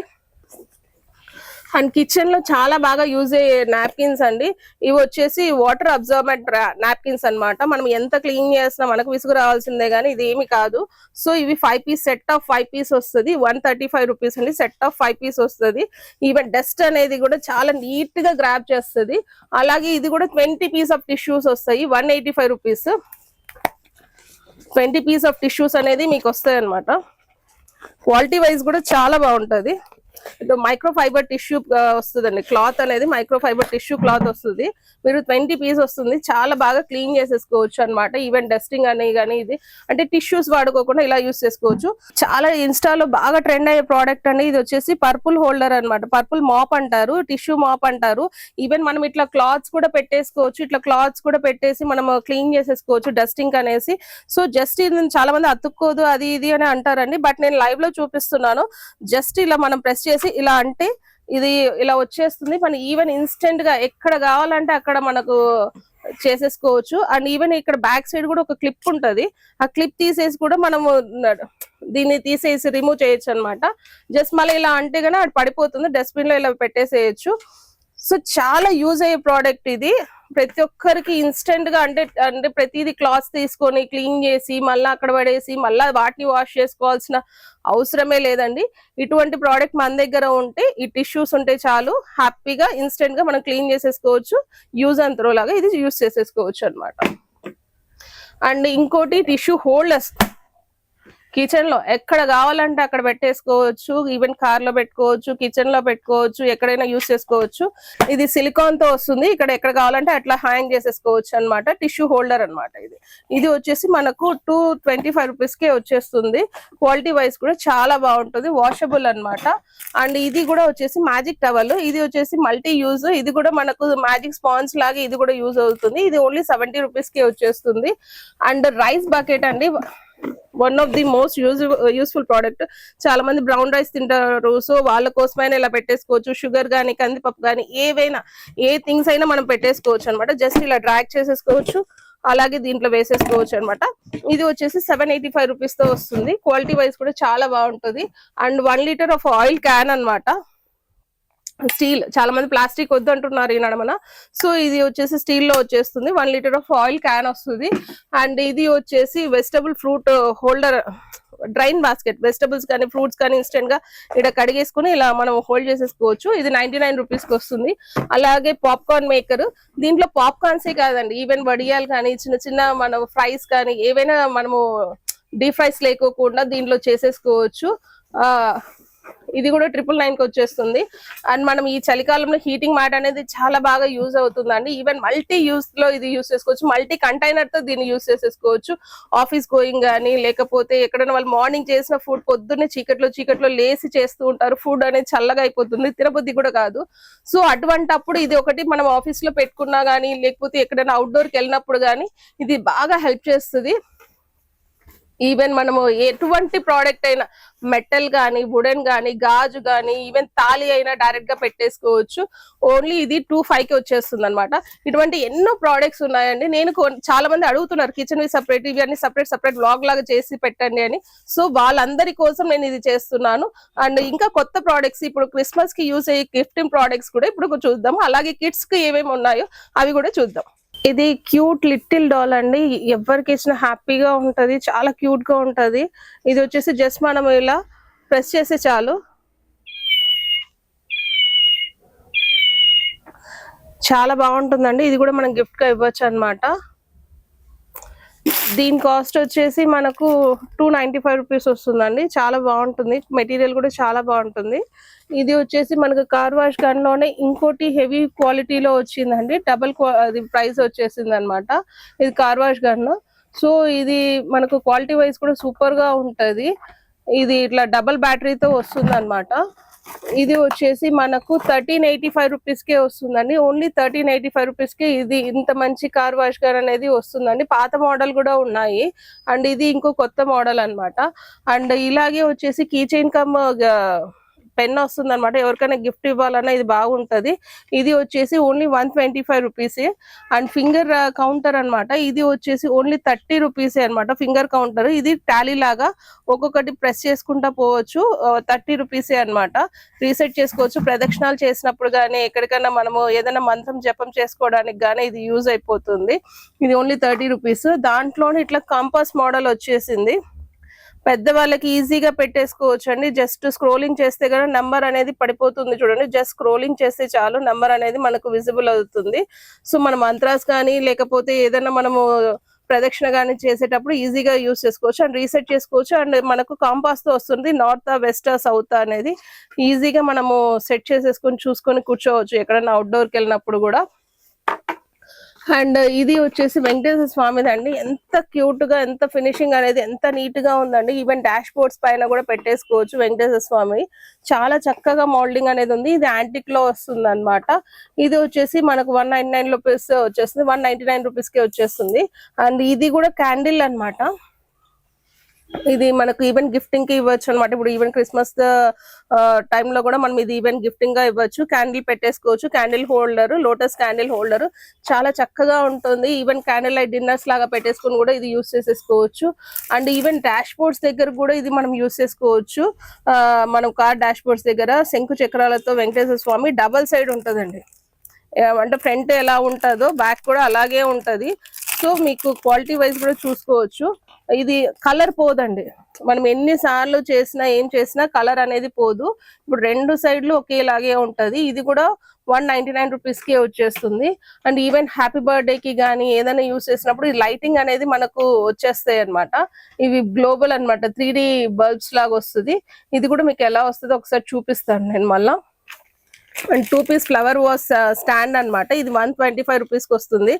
అండ్ కిచెన్ లో చాలా బాగా యూజ్ అయ్యే నాప్కిన్స్ అండి. ఇవి వచ్చేసి వాటర్ అబ్జర్బెంట్ నాప్కిన్స్ అనమాట. మనం ఎంత క్లీన్ చేసినా మనకు విసుగు రావాల్సిందే కానీ ఇది ఏమి కాదు. సో ఇవి 5 పీస్ సెట్ ఆఫ్ 5 పీస్ వస్తుంది. 135 రూపీస్ అండి. సెట్ ఆఫ్ 5 పీస్ వస్తుంది. ఈవెన్ డస్ట్ అనేది కూడా చాలా నీట్ గా గ్రాప్ చేస్తుంది. అలాగే ఇది కూడా 20 పీస్ ఆఫ్ టిష్యూస్ వస్తాయి. 185 రూపీస్. 20 పీస్ ఆఫ్ టిష్యూస్ అనేది మీకు వస్తాయి అనమాట. క్వాలిటీ వైజ్ కూడా చాలా బాగుంటది. మైక్రో ఫైబర్ టిష్యూ వస్తుందండి. క్లాత్ అనేది మైక్రో ఫైబర్ టిష్యూ క్లాత్ వస్తుంది. మీరు 20 పీస్ వస్తుంది. చాలా బాగా క్లీన్ చేసేసుకోవచ్చు అనమాట. ఈవెన్ డస్టింగ్ అని కానీ ఇది అంటే టిష్యూస్ వాడుకోకుండా ఇలా యూస్ చేసుకోవచ్చు. చాలా ఇన్స్టాలో బాగా ట్రెండ్ అయ్యే ప్రోడక్ట్ అండి. ఇది వచ్చేసి పర్పుల్ హోల్డర్ అనమాట. పర్పుల్ మాప్ అంటారు, టిష్యూ మాప్ అంటారు. ఈవెన్ మనం ఇట్లా క్లాత్స్ కూడా పెట్టేసుకోవచ్చు. ఇట్లా క్లాత్స్ కూడా పెట్టేసి మనం క్లీన్ చేసేసుకోవచ్చు డస్టింగ్ అనేసి. సో జస్ట్ ఇది చాలా మంది అతుక్కోదు అది ఇది అని అంటారండి, బట్ నేను లైవ్ లో చూపిస్తున్నాను. జస్ట్ ఇలా మనం ప్రెస్ చేసి ఇలా అంటే ఇది ఇలా వచ్చేస్తుంది. మన ఈవెన్ ఇన్స్టెంట్ గా ఎక్కడ కావాలంటే అక్కడ మనకు చేసేసుకోవచ్చు. అండ్ ఈవెన్ ఇక్కడ బ్యాక్ సైడ్ కూడా ఒక క్లిప్ ఉంటది. ఆ క్లిప్ తీసేసి కూడా మనము దీన్ని తీసేసి రిమూవ్ చేయొచ్చు అనమాట. జస్ట్ మళ్ళీ ఇలా అంటే కన్నా అది పడిపోతుంది, డస్ట్బిన్ లో ఇలా పెట్టేసేయచ్చు. సో చాలా యూజ్ అయ్యే ప్రోడక్ట్ ఇది. ప్రతి ఒక్కరికి ఇన్స్టెంట్ గా అంటే ప్రతిదీ క్లాత్స్ తీసుకొని క్లీన్ చేసి మళ్ళీ అక్కడ పడేసి మళ్ళీ వాటిని వాష్ చేసుకోవాల్సిన అవసరమే లేదండి. ఇటువంటి ప్రోడక్ట్ మన దగ్గర ఉంటే, ఈ టిష్యూస్ ఉంటే చాలు, హ్యాపీగా ఇన్స్టెంట్ గా మనం క్లీన్ చేసేసుకోవచ్చు. యూజ్ అండ్ త్రో లాగా ఇది యూజ్ చేసేసుకోవచ్చు అనమాట. అండ్ ఇంకోటి టిష్యూ హోల్డర్స్ కిచెన్ లో ఎక్కడ కావాలంటే అక్కడ పెట్టేసుకోవచ్చు. ఈవెన్ కార్ లో పెట్టుకోవచ్చు, కిచెన్ లో పెట్టుకోవచ్చు, ఎక్కడైనా యూస్ చేసుకోవచ్చు. ఇది సిలికాన్ తో వస్తుంది. ఇక్కడ ఎక్కడ కావాలంటే అట్లా హ్యాంగ్ చేసేసుకోవచ్చు అనమాట. టిష్యూ హోల్డర్ అనమాట. ఇది వచ్చేసి మనకు 225 రూపీస్ కే వచ్చేస్తుంది. క్వాలిటీ వైజ్ కూడా చాలా బాగుంటుంది, వాషబుల్ అనమాట. అండ్ ఇది కూడా వచ్చేసి మ్యాజిక్ టవల్. ఇది వచ్చేసి మల్టీ యూజ్. ఇది కూడా మనకు మ్యాజిక్ స్పాంజ్ లాగా ఇది కూడా యూజ్ అవుతుంది. ఇది ఓన్లీ 70 రూపీస్ కే వచ్చేస్తుంది. అండ్ రైస్ బకెట్ అండి, one of the most useful product. చాలా మంది బ్రౌన్ రైస్ తింటారు, సో వాళ్ళ కోసమైనా ఇలా పెట్టేసుకోవచ్చు. షుగర్ గానీ, కందిపప్పు గానీ, ఏవైనా ఏ థింగ్స్ అయినా మనం పెట్టేసుకోవచ్చు అనమాట. జస్ట్ ఇలా డ్రాగ్ చేసేసుకోవచ్చు, అలాగే దీంట్లో వేసేసుకోవచ్చు అనమాట. ఇది వచ్చేసి 785 రూపీస్ తో వస్తుంది. క్వాలిటీ వైజ్ కూడా చాలా బాగుంటుంది. And 1 litre of oil can అనమాట. స్టీల్, చాలా మంది ప్లాస్టిక్ వద్దు అంటున్నారు ఈ నడమన. సో ఇది వచ్చేసి స్టీల్ లో వచ్చేస్తుంది. 1 లీటర్ ఆఫ్ ఆయిల్ క్యాన్ వస్తుంది. అండ్ ఇది వచ్చేసి vegetable fruit holder, drain basket. Vegetables కానీ ఫ్రూట్స్ కానీ ఇన్స్టెంట్ గా ఇక్కడ కడిగేసుకుని ఇలా మనం హోల్డ్ చేసేసుకోవచ్చు. ఇది 99 రూపీస్ కి వస్తుంది. అలాగే పాప్కార్న్ మేకర్. దీంట్లో పాప్కార్న్సే కాదండి, ఈవెన్ వడియాలు కానీ, చిన్న చిన్న మన ఫ్రైస్ కానీ ఏవైనా మనము డీప్ ఫ్రైస్ లేకోకుండా దీంట్లో చేసేసుకోవచ్చు. ఇది కూడా 999 కి వచ్చేస్తుంది. అండ్ మనం ఈ చలికాలంలో హీటింగ్ మ్యాట్ అనేది చాలా బాగా యూజ్ అవుతుందండి. ఈవెన్ మల్టీ యూస్ లో ఇది యూస్ చేసుకోవచ్చు, మల్టీ కంటైనర్ తో దీన్ని యూస్ చేసేసుకోవచ్చు. ఆఫీస్ గోయింగ్ కానీ లేకపోతే ఎక్కడైనా వాళ్ళు మార్నింగ్ చేసిన ఫుడ్ పొద్దున్నే చీకట్లో లేసి చేస్తూ ఉంటారు, ఫుడ్ అనేది చల్లగా అయిపోతుంది, తినబుద్ధి కూడా కాదు. సో అటువంటప్పుడు ఇది ఒకటి మనం ఆఫీస్ లో పెట్టుకున్నా గానీ లేకపోతే ఎక్కడైనా అవుట్డోర్ కి వెళ్ళినప్పుడు గానీ ఇది బాగా హెల్ప్ చేస్తుంది. ఈవెన్ మనము ఎటువంటి ప్రోడక్ట్ అయినా మెటల్ కానీ వుడెన్ కానీ గాజు కానీ ఈవెన్ తాళి అయినా డైరెక్ట్ గా పెట్టేసుకోవచ్చు. ఓన్లీ ఇది 25 కి వచ్చేస్తుంది అనమాట. ఇటువంటి ఎన్నో ప్రోడక్ట్స్ ఉన్నాయండి. నేను చాలా మంది అడుగుతున్నారు కిచెన్ వి సపరేట్, ఇవి అన్ని సపరేట్ వ్లాగ్ లాగా చేసి పెట్టండి అని. సో వాళ్ళందరి కోసం నేను ఇది చేస్తున్నాను. అండ్ ఇంకా కొత్త ప్రోడక్ట్స్ ఇప్పుడు క్రిస్మస్ కి యూజ్ అయ్యే గిఫ్టింగ్ ప్రోడక్ట్స్ కూడా ఇప్పుడు చూద్దాం. అలాగే కిడ్స్ కి ఏమేమి ఉన్నాయో అవి కూడా చూద్దాం. ఇది క్యూట్ లిటిల్ డాల్ అండి, ఎవరికి ఇచ్చిన హ్యాపీగా ఉంటది, చాలా క్యూట్ గా ఉంటది. ఇది వచ్చేసి జస్ట్ మనం ఇలా ప్రెస్ చేస్తే చాలు చాలా బాగుంటుందండి. ఇది కూడా మనం గిఫ్ట్ గా ఇవ్వచ్చు అనమాట. దీని కాస్ట్ వచ్చేసి మనకు 295 రూపీస్ వస్తుందండి. చాలా బాగుంటుంది, మెటీరియల్ కూడా చాలా బాగుంటుంది. ఇది వచ్చేసి మనకు కార్ వాష్ గన్ లోనే ఇంకోటి హెవీ క్వాలిటీలో వచ్చిందండి, డబల్ అది ప్రైస్ వచ్చేసింది అనమాట. ఇది కార్ వాష్ గన్. సో ఇది మనకు క్వాలిటీ వైజ్ కూడా సూపర్ గా ఉంటది. ఇది ఇట్లా డబల్ బ్యాటరీతో వస్తుంది అనమాట. ఇది వచ్చేసి మనకు 1385 రూపీస్ కే వస్తుందండి. ఓన్లీ 1385 రూపీస్ కి ఇది ఇంత మంచి కార్ వాష్ గన్ అనేది వస్తుందండి. పాత మోడల్ కూడా ఉన్నాయి అండ్ ఇది ఇంకో కొత్త మోడల్ అన్నమాట. అండ్ ఇలాగే వచ్చేసి కీ చైన్ కమ్ పెన్ వస్తుంది అనమాట. ఎవరికైనా గిఫ్ట్ ఇవ్వాలన్నా ఇది బాగుంటది. ఇది వచ్చేసి only 125 rupees. And finger counter అన్నమాట. ఇది వచ్చేసి ఓన్లీ 30 రూపీస్ అనమాట. ఫింగర్ కౌంటర్ ఇది టాలీ లాగా ఒక్కొక్కటి ప్రెస్ చేసుకుంటా పోవచ్చు. 30 రూపీసే అనమాట. రీసెట్ చేసుకోవచ్చు. ప్రదక్షిణాలు చేసినప్పుడు కానీ ఎక్కడికైనా మనము ఏదైనా మంత్రం జపం చేసుకోవడానికి కానీ ఇది యూజ్ అయిపోతుంది. ఇది ఓన్లీ 30 రూపీస్. దాంట్లోనే ఇట్లా కంపాస్ మోడల్ వచ్చేసింది. పెద్దవాళ్ళకి ఈజీగా పెట్టేసుకోవచ్చు అండి. జస్ట్ స్క్రోలింగ్ చేస్తే కానీ నెంబర్ అనేది పడిపోతుంది చూడండి. జస్ట్ స్క్రోలింగ్ చేస్తే చాలు నెంబర్ అనేది మనకు విజిబుల్ అవుతుంది. సో మన మంత్రాస్ కానీ లేకపోతే ఏదైనా మనము ప్రదక్షిణ కానీ చేసేటప్పుడు ఈజీగా యూజ్ చేసుకోవచ్చు అండ్ రీసెట్ చేసుకోవచ్చు. అండ్ మనకు కాంపాస్ తో వస్తుంది, నార్త్ వెస్ట్ సౌత్ అనేది ఈజీగా మనము సెట్ చేసేసుకొని చూసుకొని కూర్చోవచ్చు ఎక్కడైనా అవుట్డోర్కి వెళ్ళినప్పుడు కూడా. అండ్ ఇది వచ్చేసి వెంకటేశ్వర స్వామిది అండి. ఎంత క్యూట్ గా ఎంత ఫినిషింగ్ అనేది ఎంత నీట్ గా ఉందండి. ఈవెన్ డాష్ బోర్డ్స్ పైన కూడా పెట్టేసుకోవచ్చు. వెంకటేశ్వర స్వామి చాలా చక్కగా మోల్డింగ్ అనేది ఉంది. ఇది యాంటిక్ లో వస్తుంది అనమాట. ఇది వచ్చేసి మనకు 199 రూపీస్ వచ్చేస్తుంది, 199 రూపీస్ కి వచ్చేస్తుంది. అండ్ ఇది కూడా క్యాండిల్ అన్నమాట. ఇది మనకు ఈవెన్ గిఫ్టింగ్ కి ఇవ్వచ్చు అనమాట. ఇప్పుడు ఈవెన్ క్రిస్మస్ టైంలో కూడా మనం ఇది ఈవెన్ గిఫ్టింగ్ గా ఇవ్వచ్చు. క్యాండిల్ పెట్టేసుకోవచ్చు. Candle holder, lotus candle holder చాలా చక్కగా ఉంటుంది. ఈవెన్ క్యాండిల్ లైట్ డిన్నర్స్ లాగా పెట్టేసుకుని కూడా ఇది యూస్ చేసేసుకోవచ్చు. అండ్ ఈవెన్ డాష్ బోర్డ్స్ దగ్గర కూడా ఇది మనం యూస్ చేసుకోవచ్చు. మనం కార్ డాష్ బోర్డ్స్ దగ్గర శంకు చక్రాలతో వెంకటేశ్వర స్వామి డబల్ సైడ్ ఉంటుందండి. అంటే ఫ్రంట్ ఎలా ఉంటుందో బ్యాక్ కూడా అలాగే ఉంటది. సో మీకు క్వాలిటీ వైజ్ కూడా చూసుకోవచ్చు. ఇది కలర్ పోదండి, మనం ఎన్నిసార్లు చేసినా ఏం చేసినా కలర్ అనేది పోదు. ఇప్పుడు రెండు సైడ్లు ఒకేలాగే ఉంటది. ఇది కూడా 199 రూపీస్ కి వచ్చేస్తుంది. అండ్ ఈవెన్ హ్యాపీ బర్త్డే కి కానీ ఏదైనా యూస్ చేసినప్పుడు ఈ లైటింగ్ అనేది మనకు వచ్చేస్తాయి అనమాట. ఇవి గ్లోబల్ అనమాట, 3D బల్బ్స్ లాగా వస్తుంది. ఇది కూడా మీకు ఎలా వస్తుందో ఒకసారి చూపిస్తాను నేను మళ్ళా. And 2 piece flower vase stand అన్నమాట. ఇది 125 రూపీస్ కి వస్తుంది.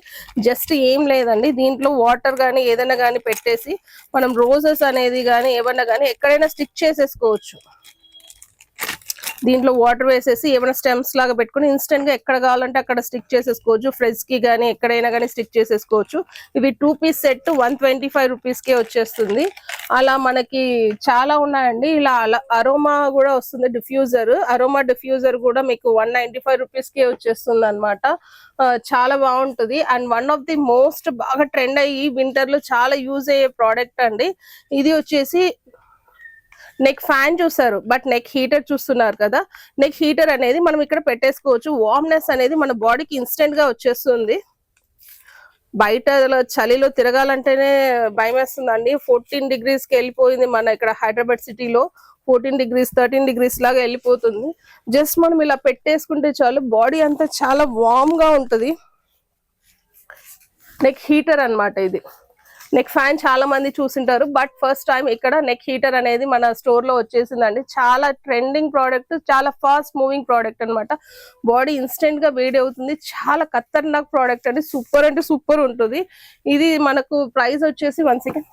జస్ట్ ఏం లేదండి, దీంట్లో వాటర్ కానీ ఏదైనా కానీ పెట్టేసి మనం రోజెస్ అనేది కానీ ఏమన్నా కానీ ఎక్కడైనా స్టిక్ చేసేసుకోవచ్చు. దీంట్లో వాటర్ వేసేసి ఏమైనా స్టెమ్స్ లాగా పెట్టుకుని ఇన్స్టెంట్ గా ఎక్కడ కావాలంటే అక్కడ స్టిక్ చేసేసుకోవచ్చు. ఫ్రిడ్జ్ కి కానీ ఎక్కడైనా కానీ స్టిక్ చేసేసుకోవచ్చు. ఇవి 2 పీస్ సెట్ 125 రూపీస్ కే వచ్చేస్తుంది. అలా మనకి చాలా ఉన్నాయండి. ఇలా అరోమా కూడా వస్తుంది, డిఫ్యూజర్. అరోమా డిఫ్యూజర్ కూడా మీకు 195 రూపీస్ కే వచ్చేస్తుంది అనమాట. చాలా బాగుంటుంది. And one of the most బాగా ట్రెండ్ అయ్యి వింటర్ లో చాలా యూజ్ అయ్యే ప్రోడక్ట్ అండి. ఇది వచ్చేసి నెక్ ఫ్యాన్ చూస్తారు, బట్ నెక్ హీటర్ చూస్తున్నారు కదా. నెక్ హీటర్ అనేది మనం ఇక్కడ పెట్టేసుకోవచ్చు. వార్మ్నెస్ అనేది మన బాడీకి ఇన్స్టెంట్ గా వచ్చేస్తుంది. బయట చలిలో తిరగాలంటేనే భయం వేస్తుందండి. 14 degrees కి వెళ్ళిపోయింది మన ఇక్కడ హైదరాబాద్ సిటీలో. 14 degrees 13 degrees లాగా వెళ్ళిపోతుంది. జస్ట్ మనం ఇలా పెట్టేసుకుంటే చాలు, బాడీ అంతా చాలా వార్మ్ గా ఉంటుంది. నెక్ హీటర్ అన్నమాట ఇది. నెక్ ఫ్యాన్ చాలా మంది చూసింటారు, బట్ ఫస్ట్ టైం ఇక్కడ నెక్ హీటర్ అనేది మన స్టోర్ లో వచ్చేసిందండి. చాలా ట్రెండింగ్ ప్రోడక్ట్, చాలా ఫాస్ట్ మూవింగ్ ప్రోడక్ట్ అన్నమాట. బాడీ ఇన్స్టెంట్ గా వేడి అవుతుంది. చాలా ఖతర్నాక్ ప్రోడక్ట్ అండి. సూపర్ అంటే సూపర్ ఉంటుంది. ఇది మనకు ప్రైస్ వచ్చేసి 1 సెకండ్,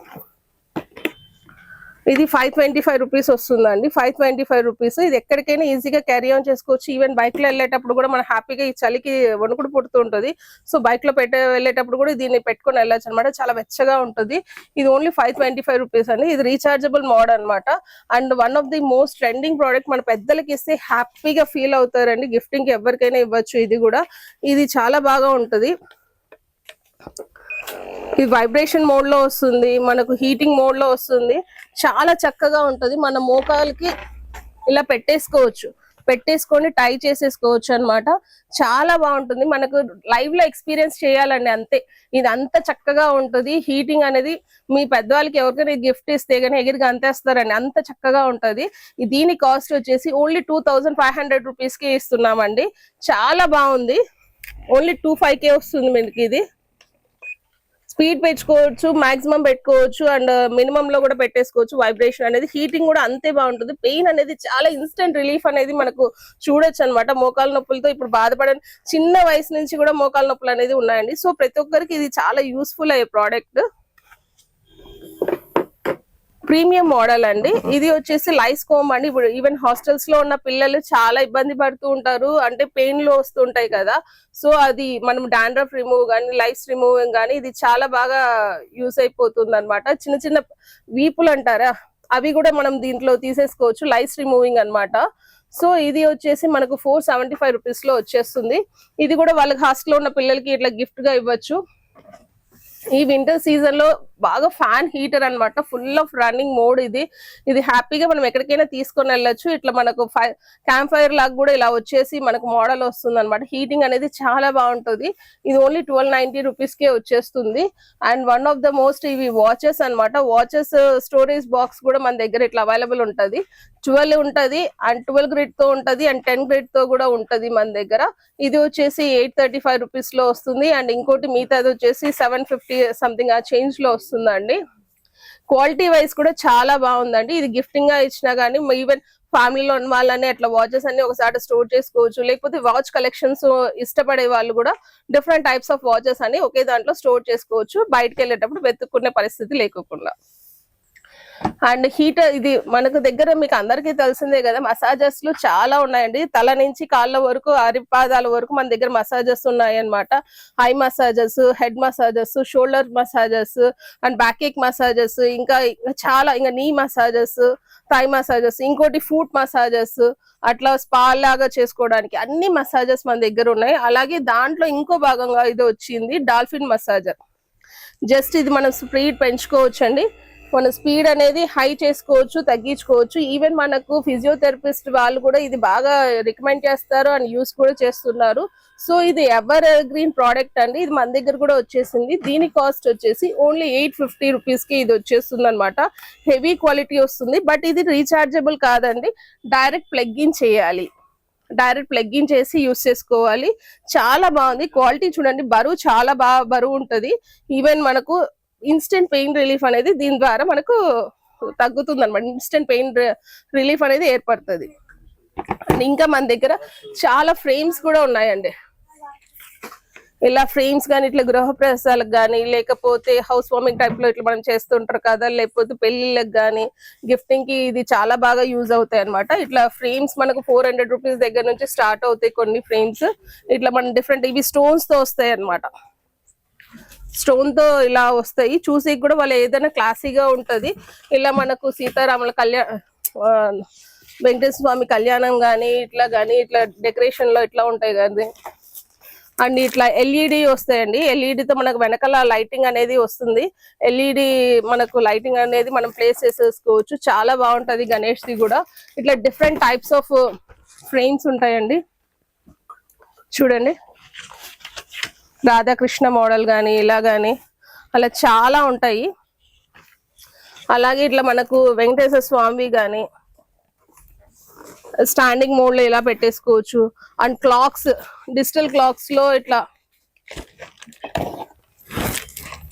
ఇది 525 రూపీస్ వస్తుందండి. 525 రూపీస్. ఇది ఎక్కడికైనా ఈజీగా క్యారీ ఆన్ చేసుకోవచ్చు. ఈవెన్ బైక్ లో వెళ్ళేటప్పుడు కూడా మనం హ్యాపీగా ఈ చలికి వణుకుడు పుడుతూ ఉంటుంది. సో బైక్ లో వెళ్ళేటప్పుడు కూడా దీన్ని పెట్టుకొని వెళ్ళొచ్చు అనమాట. చాలా వెచ్చగా ఉంటుంది. ఇది ఓన్లీ 525 రూపీస్ అండి. ఇది రీచార్జబుల్ మోడ్ అనమాట. And one of the most trending product. మన పెద్దలకి ఇస్తే హ్యాపీగా ఫీల్ అవుతారండి. గిఫ్టింగ్ కి ఎవరికైనా ఇవ్వచ్చు. ఇది చాలా బాగా ఉంటుంది. ఇది వైబ్రేషన్ మోడ్ లో వస్తుంది, మనకు హీటింగ్ మోడ్ లో వస్తుంది. చాలా చక్కగా ఉంటది. మన మోకాలకి ఇలా పెట్టేసుకొని టై చేసేసుకోవచ్చు అన్నమాట. చాలా బాగుంటుంది. మనకు లైవ్ లో ఎక్స్పీరియన్స్ చేయాలండి, అంతే. ఇది అంత చక్కగా ఉంటుంది. హీటింగ్ అనేది మీ పెద్దవాళ్ళకి ఎవరికైనా గిఫ్ట్ ఇస్తే గానీ ఎగిరిగా అంతేస్తారండి, అంత చక్కగా ఉంటది. దీని కాస్ట్ వచ్చేసి ఓన్లీ 2500 రూపీస్ కి ఇస్తున్నామండి. చాలా బాగుంది. ఓన్లీ 25K వస్తుంది మనకి. ఇది స్పీడ్ పెంచుకోవచ్చు, మాక్సిమం పెట్టుకోవచ్చు, అండ్ మినిమం లో కూడా పెట్టేసుకోవచ్చు. వైబ్రేషన్ అనేది, హీటింగ్ కూడా అంతే బాగుంటుంది. పెయిన్ అనేది చాలా ఇన్స్టెంట్ రిలీఫ్ అనేది మనకు చూడొచ్చు అనమాట. మోకాల నొప్పులతో ఇప్పుడు బాధపడని చిన్న వయసు నుంచి కూడా మోకాల నొప్పులు అనేది ఉన్నాయండి. సో ప్రతి ఒక్కరికి ఇది చాలా యూస్ఫుల్ అయ్యే ప్రోడక్ట్. ప్రీమియం మోడల్ అండి. ఇది వచ్చేసి లైస్ కోమ్ అండి. ఇప్పుడు ఈవెన్ హాస్టల్స్ లో ఉన్న పిల్లలు చాలా ఇబ్బంది పడుతూ ఉంటారు, అంటే పెయిన్ లో వస్తుంటాయి కదా. సో అది మనం డాండ్రఫ్ రిమూవ్ కానీ లైస్ రిమూవింగ్ కానీ ఇది చాలా బాగా యూస్ అయిపోతుంది అనమాట. చిన్న చిన్న వీపులు అంటారా, అవి కూడా మనం దీంట్లో తీసేసుకోవచ్చు. లైస్ రిమూవింగ్ అన్నమాట. సో ఇది వచ్చేసి మనకు 475 రూపీస్ లో వచ్చేస్తుంది. ఇది కూడా వాళ్ళకి హాస్టల్లో ఉన్న పిల్లలకి ఇట్లా గిఫ్ట్ గా ఇవ్వచ్చు. ఈ వింటర్ సీజన్ లో బాగా ఫ్యాన్ హీటర్ అన్నమాట. Full of running mode. ఇది హ్యాపీగా మనం ఎక్కడికైనా తీసుకొని వెళ్ళొచ్చు. ఇట్లా మనకు క్యాంప్ ఫైర్ లాగా కూడా ఇలా వచ్చేసి మనకు మోడల్ వస్తుంది అనమాట. హీటింగ్ అనేది చాలా బాగుంటుంది. ఇది ఓన్లీ 1290 రూపీస్ కే వచ్చేస్తుంది. And one of the most ఇవి వాచెస్ అన్నమాట. వాచెస్ స్టోరేజ్ బాక్స్ కూడా మన దగ్గర ఇట్లా అవైలబుల్ ఉంటది. 12 ఉంటది, అండ్ 12 గ్రిడ్ తో ఉంటది, అండ్ 10 గ్రిడ్ తో కూడా ఉంటది మన దగ్గర. ఇది వచ్చేసి 835 రూపీస్ లో వస్తుంది. అండ్ ఇంకోటి మిగతాది వచ్చేసి 750 సంథింగ్ ఆ చేంజ్ లో వస్తుందండి. క్వాలిటీ వైజ్ కూడా చాలా బాగుందండి. ఇది గిఫ్టింగ్ గా ఇచ్చినా గానీ, ఈవెన్ ఫ్యామిలీలో ఉన్న వాళ్ళని అట్లా వాచెస్ అన్ని ఒకసారి స్టోర్ చేసుకోవచ్చు. లేకపోతే వాచ్ కలెక్షన్స్ ఇష్టపడే వాళ్ళు కూడా డిఫరెంట్ టైప్స్ ఆఫ్ వాచెస్ అని ఒకే దాంట్లో స్టోర్ చేసుకోవచ్చు, బయటకు వెళ్ళేటప్పుడు వెతుక్కునే పరిస్థితి లేకుండా. అండ్ హీటర్, ఇది మనకు దగ్గర మీకు అందరికీ తెలిసిందే కదా, మసాజెస్ లు చాలా ఉన్నాయండి. తల నుంచి కాళ్ళ వరకు, అరిపాదాల వరకు మన దగ్గర మసాజెస్ ఉన్నాయి అన్నమాట. Eye massages, head massages, shoulder massages, and back ache massages, ఇంకా చాలా, ఇంకా నీ మసాజెస్, థై మసాజెస్, ఇంకోటి ఫుట్ మసాజెస్, అట్లా స్పా లాగా చేసుకోవడానికి అన్ని మసాజెస్ మన దగ్గర ఉన్నాయి. అలాగే దాంట్లో ఇంకో భాగంగా ఇది వచ్చింది డాల్ఫిన్ మసాజర్. జస్ట్ ఇది మనం స్పీడ్ పెంచుకోవచ్చు అండి. మన స్పీడ్ అనేది హై చేసుకోవచ్చు, తగ్గించుకోవచ్చు. ఈవెన్ మనకు ఫిజియోథెరపిస్ట్ వాళ్ళు కూడా ఇది బాగా రికమెండ్ చేస్తారు అండ్ యూస్ కూడా చేస్తున్నారు. సో ఇది ఎవర్ గ్రీన్ ప్రోడక్ట్ అండి. ఇది మన దగ్గర కూడా వచ్చేసింది. దీని కాస్ట్ వచ్చేసి ఓన్లీ 850 రూపీస్ కి ఇది వచ్చేస్తుంది అనమాట. హెవీ క్వాలిటీ వస్తుంది, బట్ ఇది రీచార్జబుల్ కాదండి. డైరెక్ట్ ప్లగ్ ఇన్ చేయాలి. డైరెక్ట్ ప్లగ్ ఇన్ చేసి యూస్ చేసుకోవాలి. చాలా బాగుంది. క్వాలిటీ చూడండి, బరువు చాలా బాగా బరువు ఉంటది. ఈవెన్ మనకు ఇన్స్టెంట్ పెయిన్ రిలీఫ్ అనేది దీని ద్వారా మనకు తగ్గుతుంది అనమాట. ఇన్స్టెంట్ పెయిన్ రిలీఫ్ అనేది ఏర్పడుతుంది. ఇంకా మన దగ్గర చాలా ఫ్రేమ్స్ కూడా ఉన్నాయండి. ఇలా ఫ్రేమ్స్ కానీ, ఇట్లా గృహప్రవేశాలకు కానీ, లేకపోతే హౌస్ వార్మింగ్ టైప్ లో ఇట్లా మనం చేస్తుంటారు కదా, లేకపోతే పెళ్లిళ్ళకి కానీ గిఫ్టింగ్ కి ఇది చాలా బాగా యూజ్ అవుతాయి అనమాట. ఇట్లా ఫ్రేమ్స్ మనకు 400 రూపీస్ దగ్గర నుంచి స్టార్ట్ అవుతాయి కొన్ని ఫ్రేమ్స్. ఇట్లా మన డిఫరెంట్, ఇవి స్టోన్స్ తో వస్తాయి అనమాట. స్టోన్ తో ఇలా వస్తాయి. చూసి కూడా వాళ్ళు ఏదైనా క్లాసీగా ఉంటది. ఇలా మనకు సీతారాముల వెంకటేశ్వర స్వామి కళ్యాణం గానీ ఇట్లా డెకరేషన్ లో ఇట్లా ఉంటాయి కదా. అండ్ ఇట్లా ఎల్ఈడి వస్తాయండి. ఎల్ఈడితో మనకు వెనకాల లైటింగ్ అనేది వస్తుంది. ఎల్ఈడి మనకు లైటింగ్ అనేది మనం ప్లేస్ చేసేసుకోవచ్చు. చాలా బాగుంటది. గణేష్ ది కూడా ఇట్లా డిఫరెంట్ టైప్స్ ఆఫ్ ఫ్రేమ్స్ ఉంటాయండి. చూడండి, రాధాకృష్ణ మోడల్ కానీ ఇలా కానీ అలా చాలా ఉంటాయి. అలాగే ఇట్లా మనకు వెంకటేశ్వర స్వామి కానీ స్టాండింగ్ మోడ్ లో ఇలా పెట్టేసుకోవచ్చు. అండ్ క్లాక్స్, డిజిటల్ క్లాక్స్ లో ఇట్లా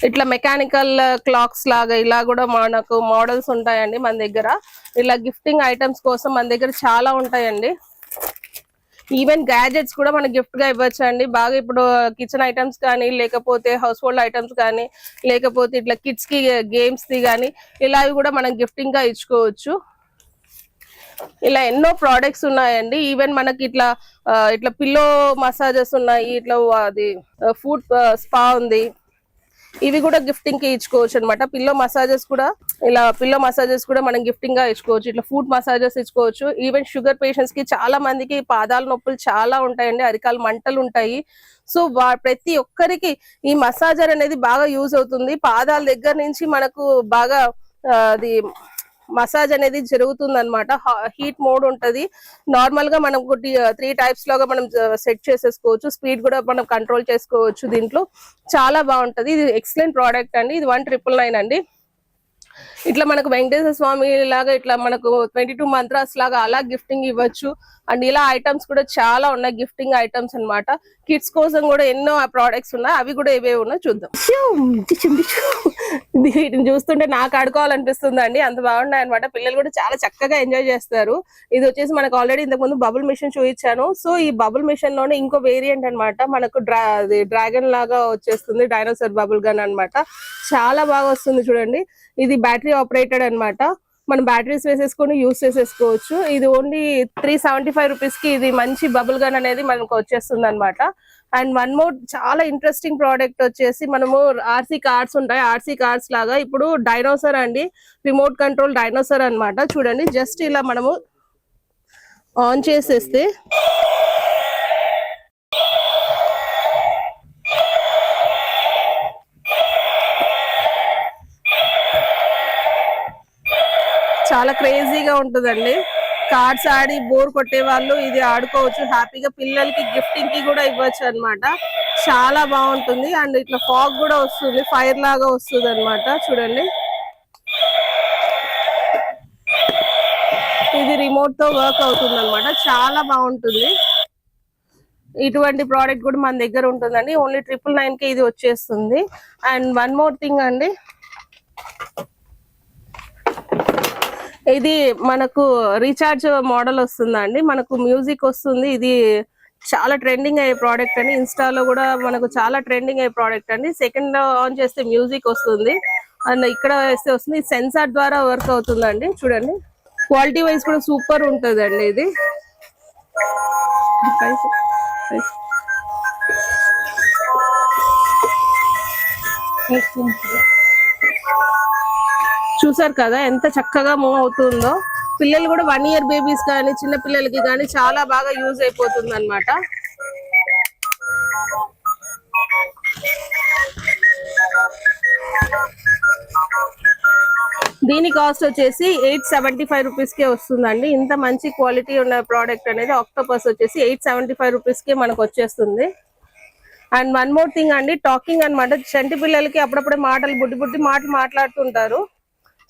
ఇట్లా మెకానికల్ క్లాక్స్ లాగా ఇలా కూడా మనకు మోడల్స్ ఉంటాయండి మన దగ్గర. ఇలా గిఫ్టింగ్ ఐటమ్స్ కోసం మన దగ్గర చాలా ఉంటాయండి. ఈవెన్ గ్యాజెట్స్ కూడా మనకి గిఫ్ట్ గా ఇవ్వచ్చు అండి. బాగా ఇప్పుడు కిచెన్ ఐటమ్స్ కానీ, లేకపోతే హౌస్ హోల్డ్ ఐటమ్స్ కానీ, లేకపోతే ఇట్లా కిడ్స్ కి గేమ్స్ ది కానీ ఇలావి కూడా మనం గిఫ్టింగ్ గా ఇచ్చుకోవచ్చు. ఇలా ఎన్నో ప్రోడక్ట్స్ ఉన్నాయండి. ఈవెన్ మనకి ఇట్లా ఇట్లా పిల్లో మసాజెస్ ఉన్నాయి, ఇట్లా అది ఫుడ్ స్పా ఉంది. ఇవి కూడా గిఫ్టింగ్ కి ఇచ్చుకోవచ్చు అనమాట. పిల్లో మసాజెస్ కూడా మనం గిఫ్టింగ్ గా ఇచ్చుకోవచ్చు. ఇట్లా ఫుడ్ మసాజెస్ ఇచ్చుకోవచ్చు. ఈవెన్ షుగర్ పేషెంట్స్ కి చాలా మందికి పాదాల నొప్పులు చాలా ఉంటాయండి, అరికాలు మంటలు ఉంటాయి. సో ప్రతి ఒక్కరికి ఈ మసాజర్ అనేది బాగా యూజ్ అవుతుంది. పాదాల దగ్గర నుంచి మనకు బాగా అది మసాజ్ అనేది జరుగుతుంది అనమాట. హీట్ మోడ్ ఉంటది. నార్మల్ గా మనం 3 టైప్స్ లాగా మనం సెట్ చేసేసుకోవచ్చు. స్పీడ్ కూడా మనం కంట్రోల్ చేసుకోవచ్చు. దీంట్లో చాలా బాగుంటది. ఇది ఎక్సలెంట్ ప్రోడక్ట్ అండి. ఇది 1999 అండి. ఇట్లా మనకు వెంకటేశ్వర స్వామి లాగా ఇట్లా మనకు 22 మంత్రాస్ లాగా అలా గిఫ్టింగ్ ఇవ్వచ్చు. అండ్ ఇలా ఐటమ్స్ కూడా చాలా ఉన్నాయి, గిఫ్టింగ్ ఐటమ్స్ అన్నమాట. కిడ్స్ కోసం కూడా ఎన్నో ప్రోడక్ట్స్ ఉన్నాయి. అవి కూడా ఏవే ఉన్నాయి చూద్దాం. వీటిని చూస్తుంటే నాకు ఆడుకోవాలనిపిస్తుంది అండి, అంత బాగున్నాయి అనమాట. పిల్లలు కూడా చాలా చక్కగా ఎంజాయ్ చేస్తారు. ఇది వచ్చేసి మనకు ఆల్రెడీ ఇంతకు ముందు బబుల్ మిషన్ చూపించాను. సో ఈ బబుల్ మిషన్ లోనే ఇంకో వేరియంట్ అనమాట. మనకు డ్రాగన్ లాగా వచ్చేస్తుంది, డైనోసార్ బబుల్ గన్ అన్నమాట. చాలా బాగా వస్తుంది చూడండి. ఇది బ్యాటరీ ఆపరేటెడ్ అన్నమాట. మనం బ్యాటరీస్ వేసేసుకొని యూస్ చేసేసుకోవచ్చు. ఇది ఓన్లీ 375 రూపీస్ కి ఇది మంచి బబుల్ గన్ అనేది మనకు వచ్చేస్తుంది అనమాట. అండ్ వన్ మోర్ చాలా ఇంట్రెస్టింగ్ ప్రోడక్ట్ వచ్చేసి, మనము ఆర్సీ కార్డ్స్ ఉంటాయి, ఆర్సీ కార్డ్స్ లాగా ఇప్పుడు డైనోసార్ అండి, రిమోట్ కంట్రోల్ డైనోసార్ అన్నమాట. చూడండి, జస్ట్ ఇలా మనము ఆన్ చేసేస్తే చాలా క్రేజీగా ఉంటుందండి. కార్డ్స్ ఆడి బోర్ కొట్టే వాళ్ళు ఇది ఆడుకోవచ్చు హ్యాపీగా. పిల్లలకి గిఫ్టింగ్ కి కూడా ఇవ్వచ్చు అన్నమాట. చాలా బాగుంటుంది. అండ్ ఇట్లా ఫాగ్ కూడా వస్తుంది, ఫైర్ లాగా వస్తుంది అన్నమాట. చూడండి, ఇది రిమోట్ తో వర్క్ అవుతుంది అన్నమాట. చాలా బాగుంటుంది. ఇటువంటి ప్రోడక్ట్ కూడా మన దగ్గర ఉంటుందండి. ఓన్లీ 999 కి ఇది వచ్చేస్తుంది. అండ్ వన్ మోర్ థింగ్ అండి, ఇది మనకు రీఛార్జ్ మోడల్ వస్తుందండి. మనకు మ్యూజిక్ వస్తుంది. ఇది చాలా ట్రెండింగ్ అయ్యే ప్రోడక్ట్ అండి. ఇన్స్టాలో కూడా మనకు చాలా ట్రెండింగ్ అయ్యే ప్రోడక్ట్ అండి. సెకండ్ ఆన్ చేస్తే మ్యూజిక్ వస్తుంది, అండ్ ఇక్కడ వేస్తే వస్తుంది. సెన్సార్ ద్వారా వర్క్ అవుతుందండి. చూడండి, క్వాలిటీ వైజ్ కూడా సూపర్ ఉంటుంది అండి. ఇది చూసారు కదా ఎంత చక్కగా మూవ్ అవుతుందో. పిల్లలు కూడా 1 ఇయర్ బేబీస్ కానీ, చిన్న పిల్లలకి కానీ చాలా బాగా యూజ్ అయిపోతుంది అనమాట. దీని కాస్ట్ వచ్చేసి 875 రూపీస్ కే వస్తుందండి. ఇంత మంచి క్వాలిటీ ఉన్న ప్రోడక్ట్ అనేది ఆక్టోపస్ వచ్చేసి 875 రూపీస్ కే మనకు వచ్చేస్తుంది. అండ్ వన్ మోర్ థింగ్ అండి, టాకింగ్ అనమాట. చంటి పిల్లలకి అప్పుడప్పుడే బుడ్డి మాట్లాడుతుంటారు.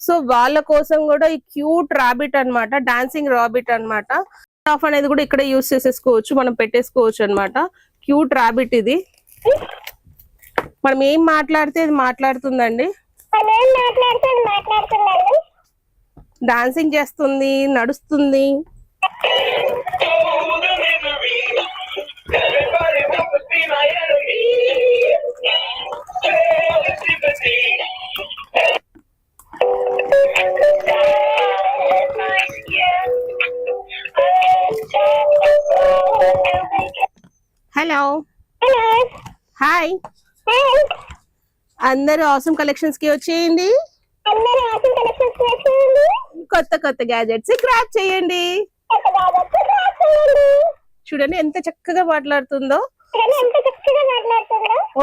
సో వాళ్ళ కోసం కూడా ఈ క్యూట్ రాబిట్ అన్నమాట, డాన్సింగ్ రాబిట్ అన్నమాట. ఆఫ్ అనేది కూడా ఇక్కడ యూస్ చేసేసుకోవచ్చు, మనం పెట్టేసుకోవచ్చు అన్నమాట. క్యూట్ రాబిట్ ఇది. మనం ఏం మాట్లాడితే అది మాట్లాడుతుందండి, డాన్సింగ్ చేస్తుంది, నడుస్తుంది. హలో, హాయ్, అందరూ ఆసమ్ కలెక్షన్స్ కి వచ్చేయండి. కొత్త గ్యాజెట్స్ గ్రాబ్ చేయండి. చూడండి ఎంత చక్కగా మాట్లాడుతుందో.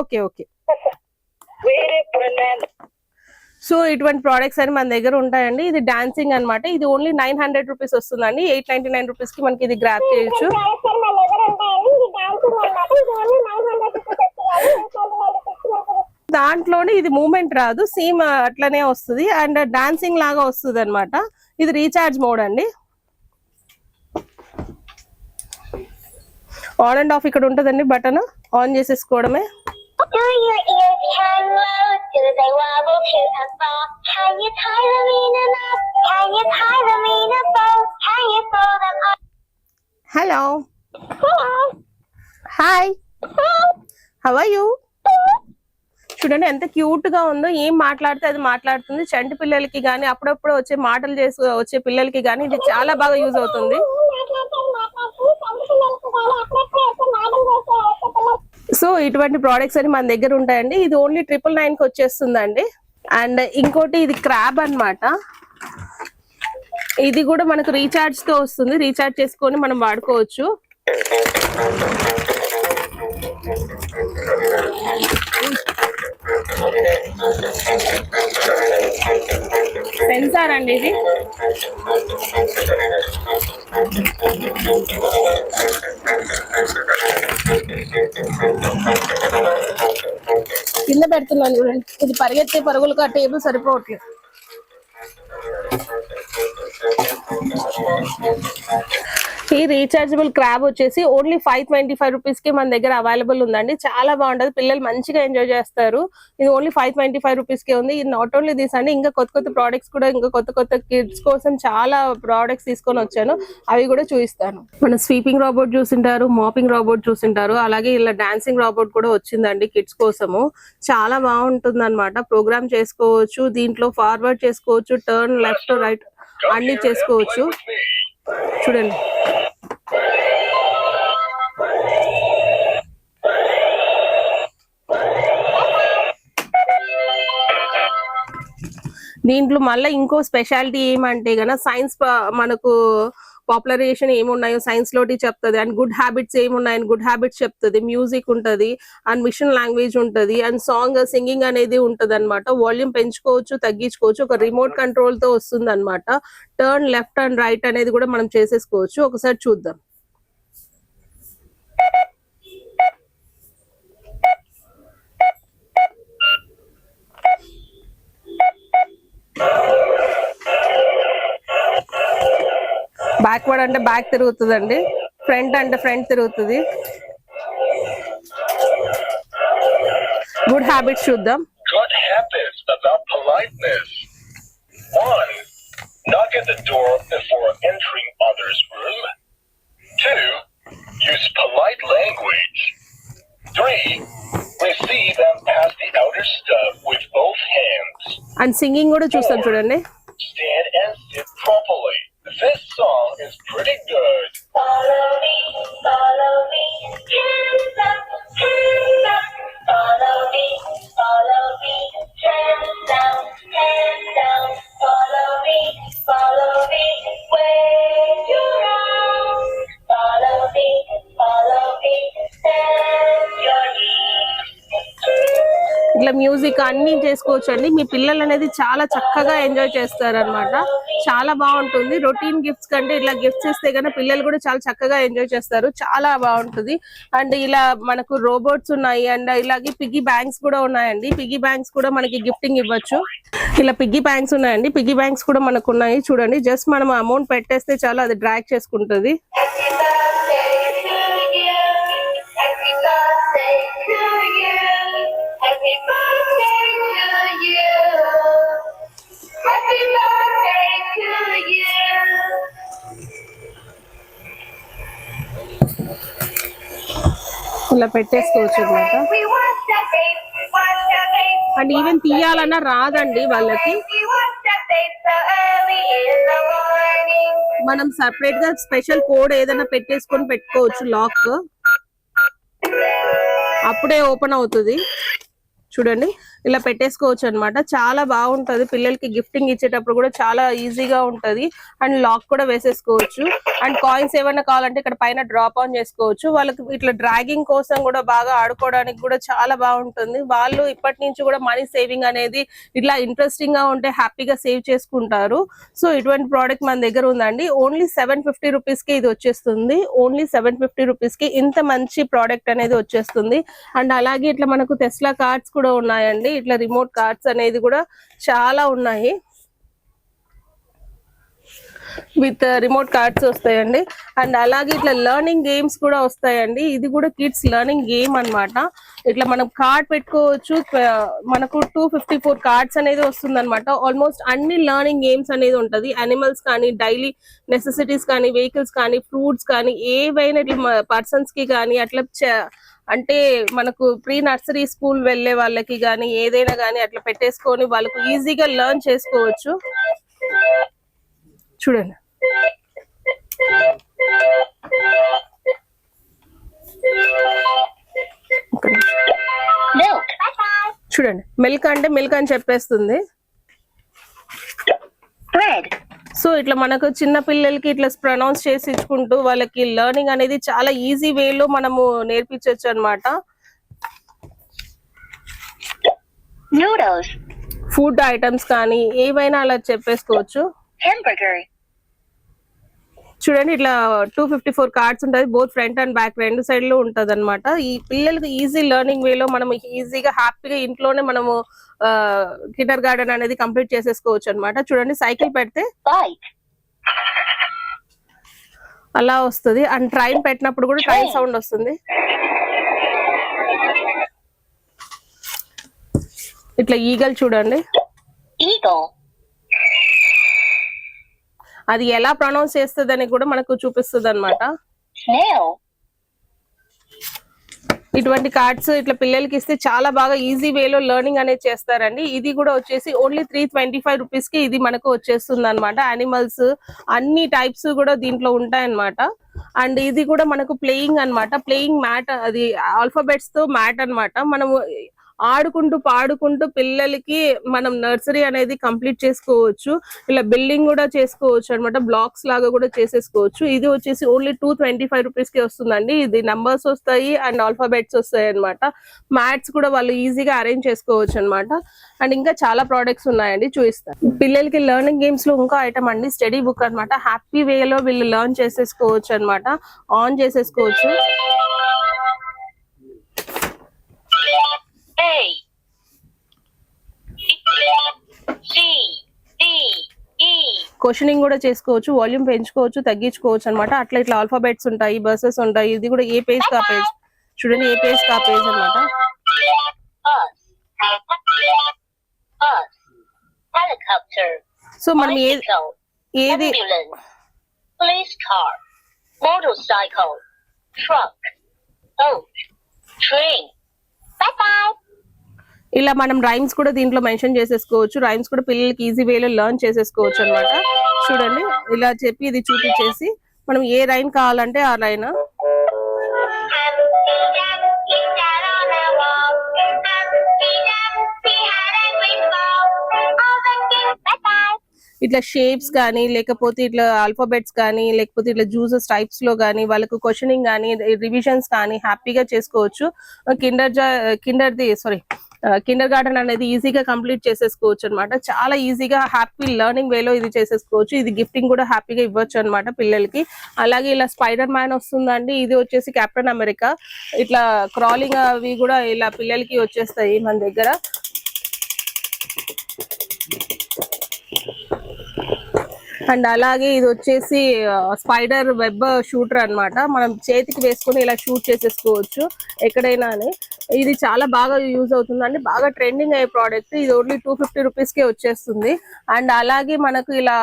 ఓకే. సో ఇటువంటి ప్రోడక్ట్స్ అని మన దగ్గర ఉంటాయండి. ఇది డాన్సింగ్ అన్నమాట. ఇది ఓన్లీ 900 రూపీస్ వస్తుందండి. 899 రూపీస్ కి మనకి ఇది గ్రాబ్ చేయొచ్చు. దాంట్లోనే ఇది మూమెంట్ రాదు, సేమ్ అట్లనే వస్తుంది. అండ్ డాన్సింగ్ లాగా వస్తుంది అనమాట. ఇది రీఛార్జ్ మోడ్ అండి. ఆన్ అండ్ ఆఫ్ ఇక్కడ ఉంటుందండి, బటన్ ఆన్ చేసేసుకోవడమే. Do your ears hang low? Do they wobble to and fro? Can you tie them in a knot? Can you tie them in a bow? Can you throw them up? Hello. Hello. Hi. How are you? చూడండి ఎంత cute గా ఉందో, ఏం మాట్లాడితే అది మాట్లాడుతుంది. చంటి పిల్లలకి గానీ అప్పుడప్పుడు వచ్చే మాటలు వచ్చే పిల్లలకి గానీ ఇది చాలా బాగా యూజ్ అవుతుంది. సో ఇటువంటి ప్రోడక్ట్స్ అని మన దగ్గర ఉంటాయండి. ఇది ఓన్లీ 999 కి వచ్చేస్తుందండి. అండ్ ఇంకోటి ఇది క్రాబ్ అన్నమాట. ఇది కూడా మనకు రీఛార్జ్ తో వస్తుంది. రీఛార్జ్ చేసుకొని మనం వాడుకోవచ్చు. సెన్సార్ అండి ఇది. కింద పెడుతున్నాను చూడండి. ఇది పరిగెత్తే పరుగులకు ఆ టేబుల్ సరిపోవట్లేదు. ఈ రీఛార్జబుల్ క్రాబ్ వచ్చేసి ఓన్లీ 525 రూపీస్ కి మన దగ్గర అవైలబుల్ ఉందండి. చాలా బాగుంటది, పిల్లలు మంచిగా ఎంజాయ్ చేస్తారు. ఇది ఓన్లీ 525 రూపీస్ కే ఉంది. ఇది నాట్ ఓన్లీ దిస్ అండి, ఇంకా కొత్త కొత్త ప్రోడక్ట్స్ కూడా, ఇంకా కొత్త కిడ్స్ కోసం చాలా ప్రోడక్ట్స్ తీసుకొని వచ్చాను. అవి కూడా చూపిస్తాను. మన స్వీపింగ్ రోబోట్ చూసింటారు, మాపింగ్ రోబోట్ చూసింటారు, అలాగే ఇలా డాన్సింగ్ రోబోట్ కూడా వచ్చిందండి కిడ్స్ కోసము. చాలా బాగుంటుంది అనమాట. ప్రోగ్రామ్ చేసుకోవచ్చు, దీంట్లో ఫార్వర్డ్ చేసుకోవచ్చు, టర్న్ లెఫ్ట్ రైట్ అన్ని చేసుకోవచ్చు. చూడండి, దీంట్లో మళ్ళీ ఇంకో స్పెషాలిటీ ఏమంటే గన సైన్స్ మనకు పాపులరైజేషన్ ఏమున్నాయో సైన్స్ లోటి చెప్తుంది. అండ్ గుడ్ హ్యాబిట్స్ ఏమున్నాయని గుడ్ హ్యాబిట్స్ చెప్తుంది. మ్యూజిక్ ఉంటది, అండ్ మిషన్ లాంగ్వేజ్ ఉంటది, అండ్ సింగింగ్ అనేది ఉంటది అనమాట. వాల్యూమ్ పెంచుకోవచ్చు, తగ్గించుకోవచ్చు. ఒక రిమోట్ కంట్రోల్ తో వస్తుంది అనమాట. టర్న్ లెఫ్ట్ అండ్ రైట్ అనేది కూడా మనం చేసేసుకోవచ్చు. ఒకసారి చూద్దాం. బ్యాక్వర్డ్ అంటే బ్యాక్ తిరుగుతుందండి, ఫ్రంట్ అంటే ఫ్రంట్ తిరుగుతుంది. గుడ్ హ్యాబిట్స్ చూద్దాం. Good habits about politeness. 1. Knock at the door before entering others' room. 2. Use polite language. 3. Receive and pass the outer stuff with both hands. And singing కూడా చూస్తాం చూడండి. Stand and sit properly. This song is pretty good. Follow me, hands up, hands up. Follow me, hands down, hands down. Follow me, wave your arms. Follow me, stand your knees. ఇట్లా music అన్ని చేసుకోవచ్చు అండి. మీ పిల్లలు అనేది చాలా చక్కగా enjoy చేస్తారు అనమాట. చాలా బాగుంటుంది. రొటీన్ గిఫ్ట్స్ కంటే ఇట్లా గిఫ్ట్స్ ఇస్తే కన్నా పిల్లలు కూడా చాలా చక్కగా ఎంజాయ్ చేస్తారు. చాలా బాగుంటుంది. అండ్ ఇలా మనకు రోబోట్స్ ఉన్నాయి, అండ్ ఇలాగే పిగ్గీ బ్యాంక్స్ కూడా ఉన్నాయండి. పిగ్గీ బ్యాంక్స్ కూడా మనకి గిఫ్టింగ్ ఇవ్వచ్చు. ఇలా పిగ్గీ బ్యాంక్స్ ఉన్నాయండి. పిగ్గీ బ్యాంక్స్ కూడా మనకు ఉన్నాయి చూడండి. జస్ట్ మనం అమౌంట్ పెట్టేస్తే చాలు, అది డ్రాగ్ చేసుకుంటుంది. ఇలా పెట్టేసుకోవచ్చు అనమాట. అండ్ ఈవెన్ తీయాలన్నా రాదండి వాళ్ళకి. మనం సపరేట్ గా స్పెషల్ కోడ్ ఏదైనా పెట్టేసుకొని పెట్టుకోవచ్చు లాక్, అప్పుడే ఓపెన్ అవుతుంది. చూడండి, ఇలా పెట్టేసుకోవచ్చు అనమాట. చాలా బాగుంటది. పిల్లలకి గిఫ్టింగ్ ఇచ్చేటప్పుడు కూడా చాలా ఈజీగా ఉంటది. అండ్ లాక్ కూడా వేసేసుకోవచ్చు. అండ్ కాయిన్స్ ఏమైనా కావాలంటే ఇక్కడ పైన డ్రాప్ ఆన్ చేసుకోవచ్చు. వాళ్ళకి ఇట్లా డ్రాగింగ్ కోసం కూడా బాగా ఆడుకోవడానికి కూడా చాలా బాగుంటుంది. వాళ్ళు ఇప్పటి నుంచి కూడా మనీ సేవింగ్ అనేది ఇట్లా ఇంట్రెస్టింగ్ గా ఉంటే హ్యాపీగా సేవ్ చేసుకుంటారు. సో ఇటువంటి ప్రోడక్ట్ మన దగ్గర ఉందండి. ఓన్లీ 750 రూపీస్ కి ఇది వచ్చేస్తుంది. ఓన్లీ 750 రూపీస్ కి ఇంత మంచి ప్రోడక్ట్ అనేది వచ్చేస్తుంది. అండ్ అలాగే ఇట్లా మనకు టెస్లా కార్డ్స్ కూడా ఉన్నాయండి. ఇట్లా రిమోట్ కార్డ్స్ అనేది కూడా చాలా ఉన్నాయి. విత్ రిమోట్ కార్డ్స్ వస్తాయండి. అండ్ అలాగే ఇట్లా లెర్నింగ్ గేమ్స్ కూడా వస్తాయండి. ఇది కూడా కిడ్స్ లెర్నింగ్ గేమ్ అన్నమాట. ఇట్లా మనం కార్డ్ పెట్టుకోవచ్చు. మనకు 254 కార్డ్స్ అనేది వస్తుంది అనమాట. ఆల్మోస్ట్ అన్ని లెర్నింగ్ గేమ్స్ అనేది ఉంటది. అనిమల్స్ కానీ, డైలీ నెసెసిటీస్ కానీ, వెహికల్స్ కానీ, ఫ్రూట్స్ కానీ, ఏవైనా ఇట్లా పర్సన్స్ కి కానీ అట్లా అంటే మనకు ప్రీ నర్సరీ స్కూల్ వెళ్ళే వాళ్ళకి కానీ ఏదైనా కానీ అట్లా పెట్టేసుకొని వాళ్ళకు ఈజీగా లెర్న్ చేసుకోవచ్చు. చూడండి, Milk. చూడండి మిల్క్ అంటే మిల్క్ అని చెప్పేస్తుంది. Bread. సో ఇట్లా మనకు చిన్న పిల్లలకి ఇట్లా ప్రొనౌన్స్ చేసి ఇచ్చుకుంటూ వాళ్ళకి లెర్నింగ్ అనేది చాలా ఈజీ వేలో మనము నేర్పించవచ్చు అన్నమాట. Noodles. ఫుడ్ ఐటమ్స్ కానీ ఏవైనా అలా చెప్పేసుకోవచ్చు. Hamburger. చూడండి ఇట్లా 254 కార్డ్స్ ఉంటుంది. బోత్ ఫ్రంట్ అండ్ బ్యాక్ రెండు సైడ్ లో ఉంటది అనమాట. ఈ పిల్లలకి ఈజీ లెర్నింగ్ వేలో మనం ఈజీగా హ్యాపీగా ఇంట్లోనే మనము కిండర్ గార్డెన్ అనేది కంప్లీట్ చేసేసుకోవచ్చు అనమాట. చూడండి సైకిల్ పెడితే Bike. అలా వస్తుంది. అండ్ ట్రైన్ పెట్టినప్పుడు కూడా ట్రైన్ సౌండ్ వస్తుంది. ఇట్లా ఈగల్ చూడండి, Eagle. అది ఎలా ప్రొనౌన్స్ చేస్తుంది అని కూడా మనకు చూపిస్తుంది అనమాట. Snail. ఇటువంటి కార్డ్స్ ఇట్లా పిల్లలకి ఇస్తే చాలా బాగా ఈజీ వేలో లెర్నింగ్ అనేది చేస్తారండి. ఇది కూడా వచ్చేసి ఓన్లీ 325 రూపీస్ కి ఇది మనకు వచ్చేస్తుంది అనమాట. యానిమల్స్ అన్ని టైప్స్ కూడా దీంట్లో ఉంటాయి అనమాట. అండ్ ఇది కూడా మనకు ప్లేయింగ్ అన్నమాట. ప్లేయింగ్ మ్యాట్, అది ఆల్ఫాబెట్స్ తో మ్యాట్ అన్నమాట. మనము ఆడుకుంటూ పాడుకుంటూ పిల్లలకి మనం నర్సరీ అనేది కంప్లీట్ చేసుకోవచ్చు. ఇలా బిల్డింగ్ కూడా చేసుకోవచ్చు అనమాట. బ్లాక్స్ లాగా కూడా చేసేసుకోవచ్చు. ఇది వచ్చేసి ఓన్లీ 225 రూపీస్ కి వస్తుందండి. ఇది నంబర్స్ వస్తాయి అండ్ ఆల్ఫాబెట్స్ వస్తాయి అనమాట. మ్యాథ్స్ కూడా వాళ్ళు ఈజీగా అరేంజ్ చేసుకోవచ్చు అనమాట. అండ్ ఇంకా చాలా ప్రోడక్ట్స్ ఉన్నాయండి, చూపిస్తాను. పిల్లలకి లెర్నింగ్ గేమ్స్ లో ఇంకో ఐటమ్ అండి స్టడీ బుక్ అన్నమాట. హ్యాపీ వేలో వీళ్ళు లెర్న్ చేసేసుకోవచ్చు అనమాట. ఆన్ చేసేసుకోవచ్చు. A. C. D. E. Questioning కూడా చేసుకోవచ్చు. వాల్యూమ్ పెంచుకోవచ్చు, తగ్గించుకోవచ్చు అనమాట. అట్లా ఇట్లా ఆల్ఫాబెట్స్ ఉంటాయి, బర్సెస్ ఉంటాయి. ఇది కూడా ఏ పేజ్ కా పేజ్, చూడండి ఏ పేజ్ కా పేజ్ అనమాట. Bus. Helicopter. సో మనం Bicycle. ఏది Ambulance. Police car. Motorcycle. Truck. Boat. Train. Bye-bye. ఇలా మనం రైమ్స్ కూడా దీంట్లో మెన్షన్ చేసేసుకోవచ్చు. రైమ్స్ కూడా పిల్లలకి ఈజీ వేలో లెర్న్ చేసేసుకోవచ్చు అనమాట. చూడండి ఇలా చెప్పి ఇది చూపించేసి మనం ఏ రైమ్ కావాలంటే ఆ రైన్ ఇట్లా షేప్స్ కానీ లేకపోతే ఇట్లా ఆల్ఫాబెట్స్ కానీ లేకపోతే ఇట్లా జ్యూసెస్ టైప్స్ లో కానీ వాళ్ళకు క్వశ్చనింగ్ కానీ రివిజన్స్ కానీ హ్యాపీగా చేసుకోవచ్చు. కిండర్ గార్డెన్ అనేది ఈజీగా కంప్లీట్ చేసేసుకోవచ్చు అనమాట. చాలా ఈజీగా హ్యాపీ లెర్నింగ్ వేలో ఇది చేసేసుకోవచ్చు. ఇది గిఫ్టింగ్ కూడా హ్యాపీగా ఇవ్వచ్చు అనమాట పిల్లలకి. అలాగే ఇలా స్పైడర్ మ్యాన్ వస్తుందండి. ఇది వచ్చేసి కెప్టెన్ అమెరికా. ఇట్లా క్రాలింగ్ అవి కూడా ఇలా పిల్లలకి వచ్చేస్తాయి మన దగ్గర. అండ్ అలాగే ఇది వచ్చేసి స్పైడర్ వెబ్ షూటర్ అన్నమాట. మనం చేతికి వేసుకొని ఇలా షూట్ చేసేసుకోవచ్చు ఎక్కడైనా అని. ఇది చాలా బాగా యూజ్ అవుతుందండి. బాగా ట్రెండింగ్ అయ్యే ప్రోడక్ట్. ఇది ఓన్లీ 250 రూపీస్ కే వచ్చేస్తుంది. అండ్ అలాగే మనకు ఇలా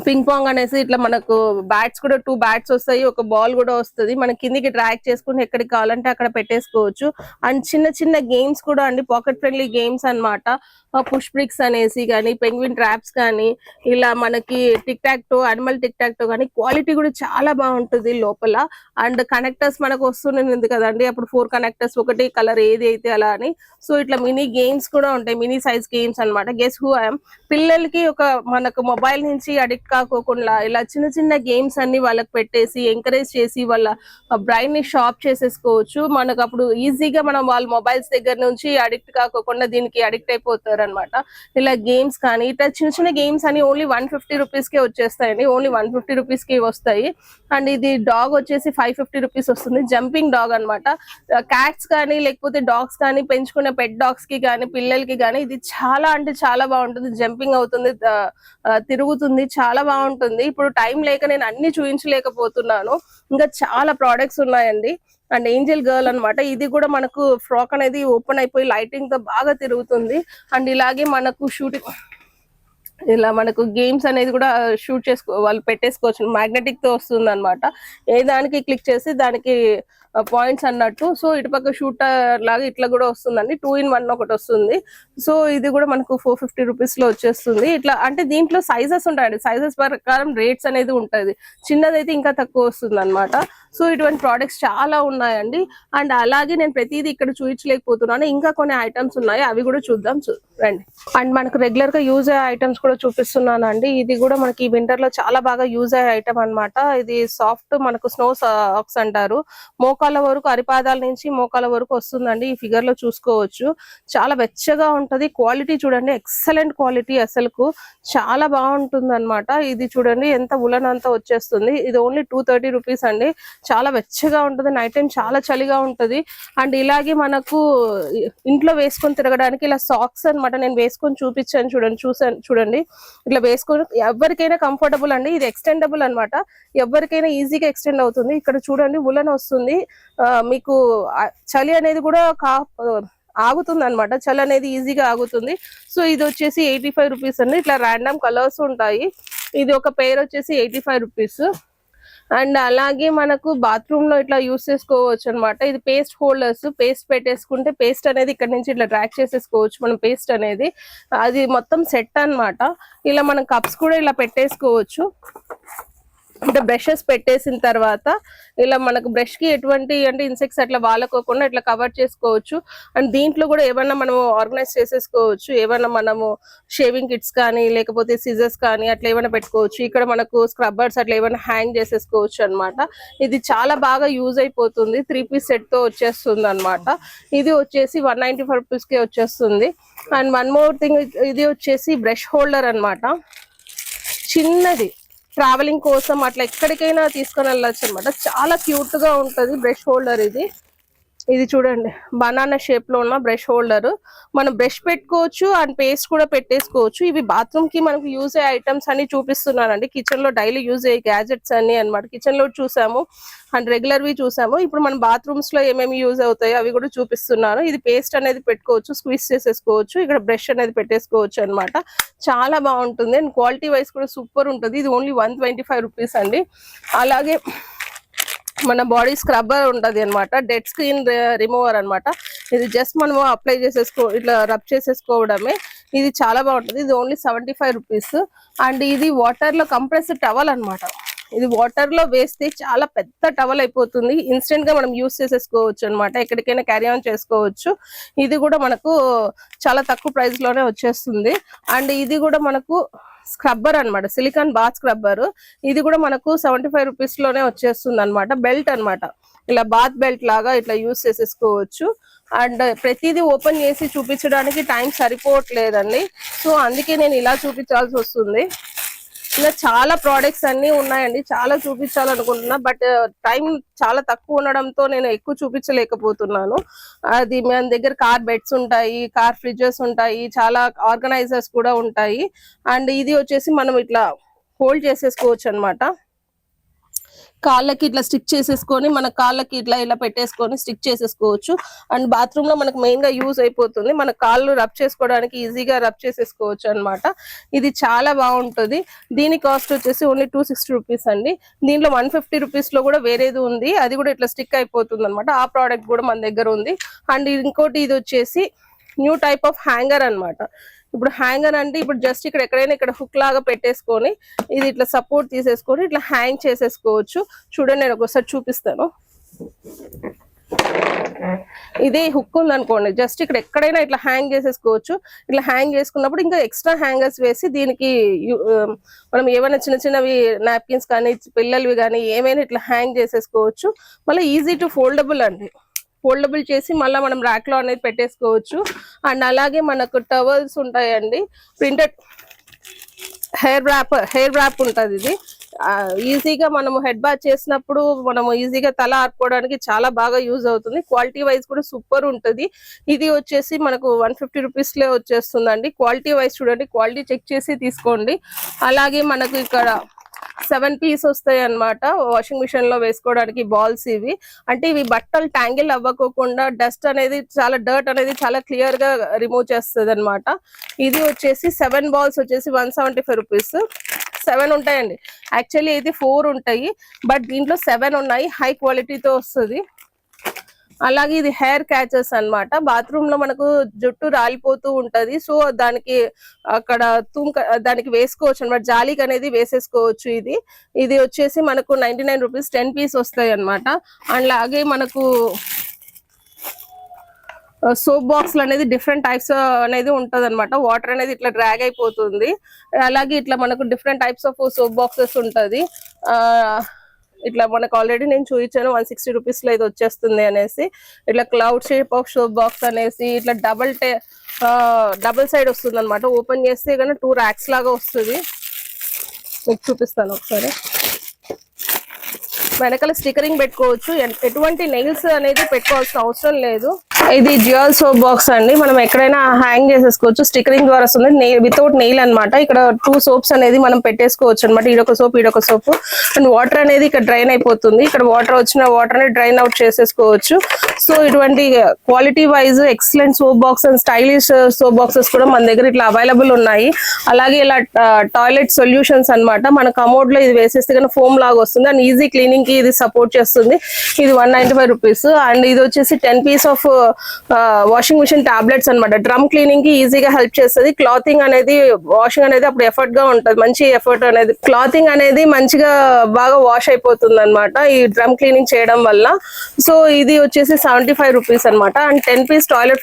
పింగ్ పాంగ్ అనేసి ఇట్లా మనకు బ్యాట్స్ కూడా 2 బ్యాట్స్ వస్తాయి, ఒక బాల్ కూడా వస్తుంది. మన కిందికి డ్రాగ్ చేసుకుని ఎక్కడికి కావాలంటే అక్కడ పెట్టేసుకోవచ్చు. అండ్ చిన్న చిన్న గేమ్స్ కూడా అండి, పాకెట్ ఫ్రెండ్లీ గేమ్స్ అన్నమాట. పుష్ బ్రిక్స్ అనేసి కానీ, పెంగ్విన్ ట్రాప్స్ కానీ, ఇలా మనకి tic tac toe, animal tic tac toe కానీ క్వాలిటీ కూడా చాలా బాగుంటుంది లోపల. అండ్ కనెక్టర్స్ మనకు వస్తుంది కదండి, అప్పుడు 4 కనెక్టర్స్ ఒకటి కలర్ ఏది అయితే అలా అని. సో ఇట్లా మినీ గేమ్స్ కూడా ఉంటాయి, మినీ సైజ్ గేమ్స్ అన్నమాట. Guess who I'm. పిల్లలకి ఒక మనకు మొబైల్ నుంచి అడిక్ట్ అడిక్ట్ కాకోకుండా ఇలా చిన్న చిన్న గేమ్స్ అన్ని వాళ్ళకి పెట్టేసి ఎంకరేజ్ చేసి వాళ్ళ బ్రెయిన్ ని షార్ప్ చేసేసుకోవచ్చు. మనకు అప్పుడు ఈజీగా మనం వాళ్ళ మొబైల్స్ దగ్గర నుంచి అడిక్ట్ కాకోకుండా దీనికి అడిక్ట్ అయిపోతారు అనమాట. ఇలా గేమ్స్ కానీ ఇట్లా చిన్న చిన్న గేమ్స్ అని ఓన్లీ 150 రూపీస్ కే వచ్చేస్తాయండి. ఓన్లీ 150 రూపీస్ కి వస్తాయి. అండ్ ఇది డాగ్ వచ్చేసి 550 రూపీస్ వస్తుంది. జంపింగ్ డాగ్ అనమాట. క్యాట్స్ కానీ లేకపోతే డాగ్స్ కానీ పెంచుకునే పెట్ డాగ్స్ కి కానీ పిల్లలకి కానీ ఇది చాలా అంటే చాలా బాగుంటుంది. జంపింగ్ అవుతుంది, తిరుగుతుంది, చాలా బాగుంటుంది. ఇప్పుడు టైం లేక నేను అన్ని చూపించలేకపోతున్నాను, ఇంకా చాలా ప్రోడక్ట్స్ ఉన్నాయండి. అండ్ ఏంజల్ గర్ల్ అన్నమాట. ఇది కూడా మనకు ఫ్రాక్ అనేది ఓపెన్ అయిపోయి లైటింగ్ తో బాగా తిరుగుతుంది. అండ్ ఇలాగే మనకు షూటింగ్ ఇలా మనకు గేమ్స్ అనేది కూడా షూట్ వాళ్ళు పెట్టేసుకోవచ్చు. మ్యాగ్నెటిక్ తో వస్తుంది అనమాట. ఏ దానికి క్లిక్ చేసి దానికి పాయింట్స్ అన్నట్టు. సో ఇటుపక్క షూటర్ లాగా ఇట్లా కూడా వస్తుందండి. 2-in-1 ఒకటి వస్తుంది. సో ఇది కూడా మనకు 450 రూపీస్ లో వచ్చేస్తుంది. ఇట్లా అంటే దీంట్లో సైజెస్ ఉంటాయండి. సైజెస్ ప్రకారం రేట్స్ అనేది ఉంటుంది. చిన్నదైతే ఇంకా తక్కువ వస్తుంది అనమాట. సో ఇటువంటి ప్రోడక్ట్స్ చాలా ఉన్నాయండి. అండ్ అలాగే నేను ప్రతిదీ ఇక్కడ చూపించలేకపోతున్నాను, ఇంకా కొన్ని ఐటమ్స్ ఉన్నాయి, అవి కూడా చూద్దాం. రండి. అండ్ మనకు రెగ్యులర్ గా యూజ్ అయ్యే ఐటమ్స్ కూడా చూపిస్తున్నాను అండి. ఇది కూడా మనకి వింటర్ లో చాలా బాగా యూజ్ అయ్యే ఐటమ్ అనమాట. ఇది సాఫ్ట్ మనకు స్నో సాక్స్ అంటారు. మోకాల వరకు, అరిపాదాల నుంచి మోకాల వరకు వస్తుందండి. ఈ ఫిగర్ లో చూసుకోవచ్చు. చాలా వెచ్చగా ఉంటది. క్వాలిటీ చూడండి, ఎక్సలెంట్ క్వాలిటీ, అసలుకు చాలా బాగుంటుంది అనమాట. ఇది చూడండి ఎంత ఉలన్ అంతా వచ్చేస్తుంది. ఇది ఓన్లీ 230 రూపీస్ అండి. చాలా వెచ్చగా ఉంటుంది. నైట్ టైం చాలా చలిగా ఉంటది. అండ్ ఇలాగే మనకు ఇంట్లో వేసుకొని తిరగడానికి ఇలా సాక్స్ అన్నమాట. నేను వేసుకొని చూపించాను చూడండి. ఇట్లా వేసుకొని ఎవరికైనా కంఫర్టబుల్ అండి. ఇది ఎక్స్టెండబుల్ అన్నమాట. ఎవరికైనా ఈజీగా ఎక్స్టెండ్ అవుతుంది. ఇక్కడ చూడండి ఉలన్ వస్తుంది. మీకు చలి అనేది కూడా ఆగుతుంది అనమాట. చలి అనేది ఈజీగా ఆగుతుంది. సో ఇది వచ్చేసి 85 రూపీస్ అండి. ఇట్లా ర్యాండమ్ కలర్స్ ఉంటాయి. ఇది ఒక పేర్ వచ్చేసి 85 రూపీస్. అండ్ అలాగే మనకు బాత్రూమ్ లో ఇట్లా యూస్ చేసుకోవచ్చు అనమాట. ఇది పేస్ట్ హోల్డర్స్. పేస్ట్ పెట్టేసుకుంటే పేస్ట్ అనేది ఇక్కడ నుంచి ఇట్లా డ్రాగ్ చేసేసుకోవచ్చు మనం. పేస్ట్ అనేది అది మొత్తం సెట్ అన్నమాట. ఇలా మనం కప్స్ కూడా ఇలా పెట్టేసుకోవచ్చు. అంటే బ్రషెస్ పెట్టేసిన తర్వాత ఇలా మనకు బ్రష్ కి ఎటువంటి అంటే ఇన్సెక్ట్స్ అట్లా వాలకోకుండా ఇట్లా కవర్ చేసుకోవచ్చు. అండ్ దీంట్లో కూడా ఏమన్నా మనము ఆర్గనైజ్ చేసేసుకోవచ్చు. ఏమన్నా మనము షేవింగ్ కిట్స్ కానీ లేకపోతే సిజర్స్ కానీ అట్లా ఏమైనా పెట్టుకోవచ్చు. ఇక్కడ మనకు స్క్రబ్బర్స్ అట్లా ఏమైనా హ్యాంగ్ చేసేసుకోవచ్చు అనమాట. ఇది చాలా బాగా యూజ్ అయిపోతుంది. 3-piece సెట్ తో వచ్చేస్తుంది అనమాట. ఇది వచ్చేసి 195 రూపీస్ కి వచ్చేస్తుంది. అండ్ వన్ మోర్ థింగ్, ఇది వచ్చేసి బ్రష్ హోల్డర్ అనమాట. చిన్నది, ట్రావెలింగ్ కోసం అట్లా ఎక్కడికైనా తీసుకొని వెళ్ళొచ్చు అనమాట. చాలా క్యూట్ గా ఉంటది బ్రష్ హోల్డర్. ఇది చూడండి, బనానా షేప్ లో ఉన్న బ్రష్ హోల్డర్. మనం బ్రష్ పెట్టుకోవచ్చు అండ్ పేస్ట్ కూడా పెట్టేసుకోవచ్చు. ఇవి బాత్రూమ్ కి మనకు యూజ్ అయ్యే ఐటమ్స్ అన్ని చూపిస్తున్నానండి. కిచెన్ లో డైలీ యూజ్ అయ్యే గ్యాజెట్స్ అన్ని అనమాట. కిచెన్ లో చూసాము అండ్ రెగ్యులర్ వి చూసాము. ఇప్పుడు మనం బాత్రూమ్స్ లో ఏమేమి యూజ్ అవుతాయో అవి కూడా చూపిస్తున్నాను. ఇది పేస్ట్ అనేది పెట్టుకోవచ్చు, స్క్వీజ్ చేసేసుకోవచ్చు. ఇక్కడ బ్రష్ అనేది పెట్టేసుకోవచ్చు అనమాట. చాలా బాగుంటుంది అండ్ క్వాలిటీ వైజ్ కూడా సూపర్ ఉంటుంది. ఇది ఓన్లీ 125 రూపీస్ అండి. అలాగే మన బాడీ స్క్రబ్బర్ ఉంటది అనమాట. డెడ్ స్కిన్ రిమూవర్ అనమాట. ఇది జస్ట్ మనము అప్లై ఇట్లా రబ్ చేసేసుకోవడమే. ఇది చాలా బాగుంటుంది. ఇది ఓన్లీ 75 రూపీస్. అండ్ ఇది వాటర్ లో కంప్రెస్డ్ టవల్ అనమాట. ఇది వాటర్ లో వేస్తే చాలా పెద్ద టవల్ అయిపోతుంది. ఇన్స్టెంట్ గా మనం యూస్ చేసేసుకోవచ్చు అనమాట. ఎక్కడికైనా క్యారీ ఆన్ చేసుకోవచ్చు. ఇది కూడా మనకు చాలా తక్కువ ప్రైస్ లోనే వచ్చేస్తుంది. అండ్ ఇది కూడా మనకు స్క్రబ్బర్ అనమాట. Silicone bath scrubber. ఇది కూడా మనకు 75 రూపీస్ లోనే వచ్చేస్తుంది అనమాట. బెల్ట్ అనమాట. ఇలా బాత్ బెల్ట్ లాగా ఇట్లా యూస్ చేసేసుకోవచ్చు. అండ్ ప్రతిదీ ఓపెన్ చేసి చూపించడానికి టైం సరిపోవట్లేదండి. సో అందుకే నేను ఇలా చూపించాల్సి వస్తుంది. ఇలా చాలా ప్రోడక్ట్స్ అన్ని ఉన్నాయండి. చాలా చూపించాలనుకుంటున్నా, బట్ టైం చాలా తక్కువ ఉండడంతో నేను ఎక్కువ చూపించలేకపోతున్నాను. అది మన దగ్గర కార్ బెడ్స్ ఉంటాయి, కార్ ఫ్రిడ్జెస్ ఉంటాయి, చాలా ఆర్గనైజర్స్ కూడా ఉంటాయి. అండ్ ఇది వచ్చేసి మనం ఇట్లా హోల్డ్ చేసేసుకోవచ్చు అనమాట. కాళ్ళకి ఇట్లా స్టిక్ చేసేసుకొని మన కాళ్ళకి ఇట్లా ఇలా పెట్టేసుకొని స్టిక్ చేసేసుకోవచ్చు. అండ్ బాత్రూమ్ లో మనకు మెయిన్ గా యూజ్ అయిపోతుంది. మన కాళ్ళు రబ్ చేసుకోవడానికి ఈజీగా రబ్ చేసేసుకోవచ్చు అనమాట. ఇది చాలా బాగుంటుంది. దీని కాస్ట్ వచ్చేసి ఓన్లీ 260 రూపీస్ అండి. దీంట్లో 150 రూపీస్ లో కూడా వేరేది ఉంది. అది కూడా ఇట్లా స్టిక్ అయిపోతుంది అనమాట. ఆ ప్రోడక్ట్ కూడా మన దగ్గర ఉంది. అండ్ ఇంకోటి ఇది వచ్చేసి న్యూ టైప్ ఆఫ్ హ్యాంగర్ అనమాట. ఇప్పుడు హ్యాంగర్ అంటే ఇప్పుడు జస్ట్ ఇక్కడ ఎక్కడైనా ఇక్కడ హుక్ లాగా పెట్టేసుకొని ఇది ఇట్లా సపోర్ట్ తీసేసుకొని ఇట్లా హ్యాంగ్ చేసేసుకోవచ్చు. చూడండి, నేను ఒకసారి చూపిస్తాను. ఇదే హుక్ ఉంది అనుకోండి, జస్ట్ ఇక్కడ ఎక్కడైనా ఇట్లా హ్యాంగ్ చేసేసుకోవచ్చు. ఇట్లా హ్యాంగ్ చేసుకున్నప్పుడు ఇంకా ఎక్స్ట్రా హ్యాంగర్స్ వేసి దీనికి మనం ఏమైనా చిన్న చిన్నవి నాప్కిన్స్ కానీ పిల్లలవి కానీ ఏమైనా ఇట్లా హ్యాంగ్ చేసేసుకోవచ్చు. మళ్ళీ ఈజీ టు ఫోల్డబుల్ అండి, ఫోల్డబుల్ చేసి మళ్ళీ మనం ర్యాక్ లో అనేది పెట్టేసుకోవచ్చు. అండ్ అలాగే మనకు టవల్స్ ఉంటాయండి, ప్రింటెడ్ హెయిర్ ర్యాప్ ఉంటుంది. ఇది ఈజీగా మనము హెడ్ బాత్ చేసినప్పుడు మనము ఈజీగా తల ఆడుకోవడానికి చాలా బాగా యూజ్ అవుతుంది. క్వాలిటీ వైజ్ కూడా సూపర్ ఉంటుంది. ఇది వచ్చేసి మనకు 150 రూపీస్ లో వచ్చేస్తుందండి. క్వాలిటీ వైజ్ చూడండి, క్వాలిటీ చెక్ చేసి తీసుకోండి. అలాగే మనకు ఇక్కడ 7 పీస్ వస్తాయి అన్నమాట వాషింగ్ మిషన్ లో వేసుకోవడానికి బాల్స్. ఇవి అంటే ఇవి బట్టలు ట్యాంగిల్ అవ్వకోకుండా డస్ట్ అనేది డర్ట్ అనేది చాలా క్లియర్ గా రిమూవ్ చేస్తుంది అనమాట. ఇది వచ్చేసి 7 బాల్స్ వచ్చేసి 175 రూపీస్. 7 ఉంటాయండి, యాక్చువల్లీ అయితే 4 ఉంటాయి, బట్ దీంట్లో 7 ఉన్నాయి. హై క్వాలిటీతో వస్తుంది. అలాగే ఇది హెయిర్ క్యాచర్స్ అన్నమాట. బాత్రూమ్ లో మనకు జుట్టు రాలిపోతూ ఉంటది, సో దానికి అక్కడ దానికి వేసుకోవచ్చు అన్నమాట, జాలికి అనేది వేసేసుకోవచ్చు. ఇది వచ్చేసి మనకు 99 రూపీస్ 10 పీస్ వస్తాయి అన్నమాట. అలాగే మనకు సోప్ బాక్స్ అనేది డిఫరెంట్ టైప్స్ అనేది ఉంటది అనమాట. వాటర్ అనేది ఇట్లా డ్రాగ్ అయిపోతుంది. అలాగే ఇట్లా మనకు different types of soap boxes ఉంటది. ఇట్లా మనకు ఆల్రెడీ నేను చూపించాను 160 రూపీస్ లో ఇది వచ్చేస్తుంది అనేసి. ఇట్లా cloud shape of soap box అనేసి ఇట్లా డబుల్ సైడ్ వస్తుంది అనమాట. ఓపెన్ చేస్తే కానీ 2 ర్యాక్స్ లాగా వస్తుంది. మీకు చూపిస్తాను ఒకసారి. వెనకాల స్టిక్కరింగ్ పెట్టుకోవచ్చు, ఎటువంటి నెయిల్స్ అనేది పెట్టుకోవాల్సిన అవసరం లేదు. ఇది డ్యూయల్ సోప్ బాక్స్ అండి, మనం ఎక్కడైనా హ్యాంగ్ చేసేసుకోవచ్చు. స్టిక్కరింగ్ ద్వారా వస్తుంది, వితౌట్ నెయిల్ అనమాట. ఇక్కడ 2 సోప్స్ అనేది మనం పెట్టేసుకోవచ్చు అనమాట, ఈడొక సోప్. అండ్ వాటర్ అనేది ఇక్కడ డ్రైన్ అయిపోతుంది. ఇక్కడ వచ్చిన వాటర్ అనేది డ్రైన్ అవుట్ చేసేసుకోవచ్చు. సో ఇటువంటి quality wise excellent soap box and stylish soap boxes కూడా మన దగ్గర ఇట్లా అవైలబుల్ ఉన్నాయి. అలాగే ఇలా టాయిలెట్ సొల్యూషన్స్ అనమాట. మన కమోడ్ లో ఇది వేసేస్తే కానీ ఫోమ్ లాగా వస్తుంది అండ్ ఈజీ క్లీనింగ్ కి ఇది సపోర్ట్ చేస్తుంది. ఇది 195 రూపీస్. అండ్ ఇది వచ్చేసి 10 piece of washing machine tablets అనమాట. డ్రమ్ క్లీనింగ్ కి ఈజీగా హెల్ప్ చేస్తుంది. క్లాతింగ్ అనేది వాషింగ్ అనేది అప్పుడు ఎఫర్ట్ గా ఉంటుంది, మంచి ఎఫర్ట్ అనేది, క్లాతింగ్ అనేది మంచిగా బాగా వాష్ అయిపోతుంది అనమాట ఈ డ్రమ్ క్లీనింగ్ చేయడం వల్ల. సో ఇది వచ్చేసి 75 రూపీస్ అనమాట. అండ్ 10 పీస్ టాయిలెట్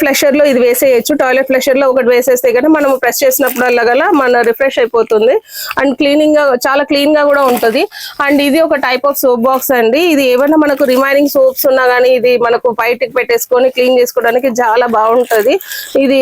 ఫ్లషర్ లో ఇది వేసేయచ్చు. టాయిలెట్ ఫ్లషర్ లో ఒకటి వేసేస్తే కనుక మనం ప్రెస్ చేసినప్పుడల్లా గల మన రిఫ్రెష్ అయిపోతుంది అండ్ క్లీనింగ్ గా చాలా క్లీన్ గా కూడా ఉంటది. అండ్ ఇది ఒక టైప్ ఆఫ్ సోప్ బాక్స్ అండి. ఇది ఏమైనా మనకు రిమైనింగ్ సోప్స్ ఉన్నా కానీ ఇది మనకు బయటకి పెట్టేసుకొని క్లీన్ చేసుకోవడానికి చాలా బాగుంటది. ఇది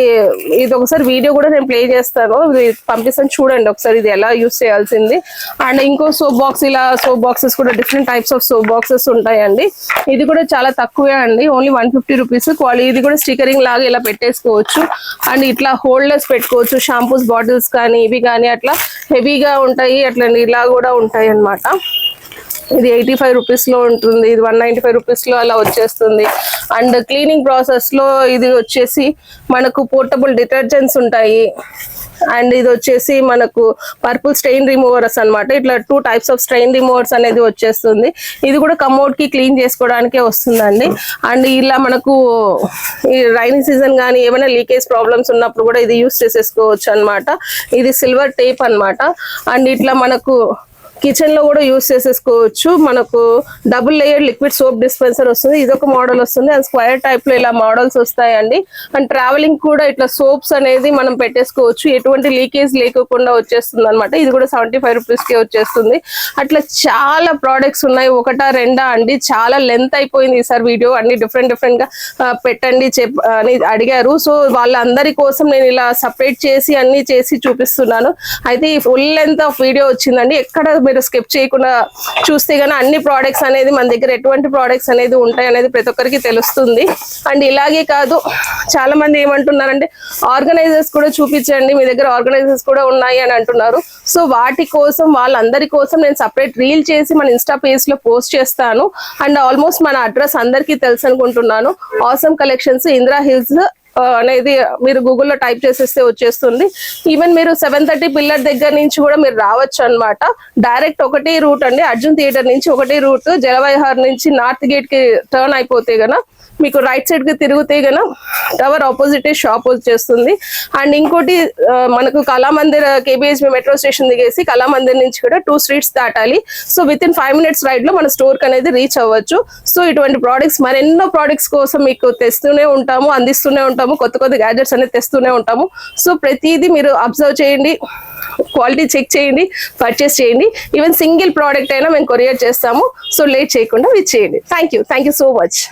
ఒకసారి వీడియో కూడా నేను ప్లే చేస్తాను, ఇది పంపిస్తాను చూడండి ఒకసారి ఇది ఎలా యూస్ చేయాల్సింది. అండ్ ఇంకో సోప్ బాక్స్, ఇలా సోప్ బాక్సెస్ కూడా different types of soap boxes ఉంటాయండి. ఇది కూడా చాలా తక్కువే అండి, ఓన్లీ 150 రూపీస్. ఇది కూడా స్టిక్కరింగ్ లాగా ఇలా పెట్టేసుకోవచ్చు. అండ్ ఇట్లా హోల్డర్స్ పెట్టుకోవచ్చు, షాంపూస్ బాటిల్స్ కానీ ఇవి కానీ అట్లా హెవీగా ఉంటాయి, అట్లా ఇలా కూడా ఉంటాయి అన్నమాట. ఇది 85 రూపీస్ లో ఉంటుంది, ఇది 195 రూపీస్ లో అలా వచ్చేస్తుంది. అండ్ క్లీనింగ్ ప్రాసెస్ లో ఇది వచ్చేసి మనకు పోర్టబుల్ డిటర్జెంట్స్ ఉంటాయి. అండ్ ఇది వచ్చేసి మనకు పర్పుల్ స్టెయిన్ రిమూవర్స్ అన్నమాట. ఇట్లా 2 టైప్స్ ఆఫ్ స్టెయిన్ రిమూవర్స్ అనేది వచ్చేస్తుంది. ఇది కూడా కమోడ్ కి క్లీన్ చేసుకోవడానికే వస్తుందండి. అండ్ ఇలా మనకు ఈ రైనీ సీజన్ కానీ ఏమైనా లీకేజ్ ప్రాబ్లమ్స్ ఉన్నప్పుడు కూడా ఇది యూస్ చేసేసుకోవచ్చు అన్నమాట. ఇది సిల్వర్ టేప్ అన్నమాట. అండ్ ఇట్లా మనకు కిచెన్ లో కూడా యూస్ చేసేసుకోవచ్చు. మనకు double layer liquid soap dispenser వస్తుంది, ఇదొక మోడల్ వస్తుంది. అండ్ స్క్వేర్ టైప్ లో ఇలా మోడల్స్ వస్తాయండి. అండ్ ట్రావెలింగ్ కూడా ఇట్లా సోప్స్ అనేది మనం పెట్టేసుకోవచ్చు, ఎటువంటి లీకేజ్ లేకుండా వచ్చేస్తుంది అనమాట. ఇది కూడా 75 రూపీస్ కి వచ్చేస్తుంది. అట్లా చాలా ప్రోడక్ట్స్ ఉన్నాయి, 1-2 అండి. చాలా లెంత్ అయిపోయింది ఈసారి వీడియో, అన్ని డిఫరెంట్ గా పెట్టండి అని అడిగారు. సో వాళ్ళందరి కోసం నేను ఇలా సపరేట్ చేసి అన్ని చేసి చూపిస్తున్నాను. అయితే ఈ ఫుల్ లెంత్ ఆఫ్ వీడియో వచ్చిందండి, ఎక్కడ మీరు స్కిప్ చేయకుండా చూస్తే గానీ అన్ని ప్రోడక్ట్స్ అనేది మన దగ్గర ఎటువంటి ప్రోడక్ట్స్ అనేది ఉంటాయి అనేది ప్రతి ఒక్కరికి తెలుస్తుంది. అండ్ ఇలాగే కాదు, చాలా మంది ఏమంటున్నారంటే ఆర్గనైజర్స్ కూడా చూపించండి, మీ దగ్గర ఆర్గనైజర్స్ కూడా ఉన్నాయి అని అంటున్నారు. సో వాటి కోసం వాళ్ళందరి కోసం నేను సపరేట్ రీల్ చేసి మన ఇన్స్టా పేజ్ లో పోస్ట్ చేస్తాను. అండ్ ఆల్మోస్ట్ మన అడ్రస్ అందరికీ తెలుసు అనుకుంటున్నాను. ఆసమ్ కలెక్షన్స్, ఇందిరా హిల్స్ అనేది మీరు గూగుల్లో టైప్ చేసేస్తే వచ్చేస్తుంది. ఈవెన్ మీరు 7:30 పిల్లర్ దగ్గర నుంచి కూడా మీరు రావచ్చు అన్నమాట. డైరెక్ట్ ఒకటే రూట్ అండి, అర్జున్ థియేటర్ నుంచి ఒకటే రూట్. జలవైహార్ నుంచి నార్త్ గేట్ కి టర్న్ అయిపోతే గన మీకు రైట్ సైడ్ కి తిరిగితే గన టవర్ ఆపోజిట్ షాప్ వచ్చేస్తుంది. అండ్ ఇంకోటి మనకు కళామందిర్ కేబిహెచ్బి మెట్రో స్టేషన్ దిగేసి కళామందిర్ నుంచి కూడా 2 streets దాటాలి. So within 5 minutes ride లో మన స్టోర్ కి అనేది రీచ్ అవ్వచ్చు. సో ఇటువంటి ప్రోడక్ట్స్ మరెన్నో ప్రోడక్ట్స్ కోసం మీకు తెస్తూనే ఉంటాము, అందిస్తూనే ఉంటాము, కొత్త కొత్త గ్యాడ్జెట్స్ అనేది తెస్తూనే ఉంటాము. సో ప్రతిదీ మీరు అబ్జర్వ్ చేయండి, క్వాలిటీ చెక్ చేయండి, పర్చేస్ చేయండి. ఈవెన్ సింగిల్ ప్రోడక్ట్ అయినా మేము కొరియర్ చేస్తాము. సో లేట్ చేయకుండా విచ్చేయండి. Thank you so much.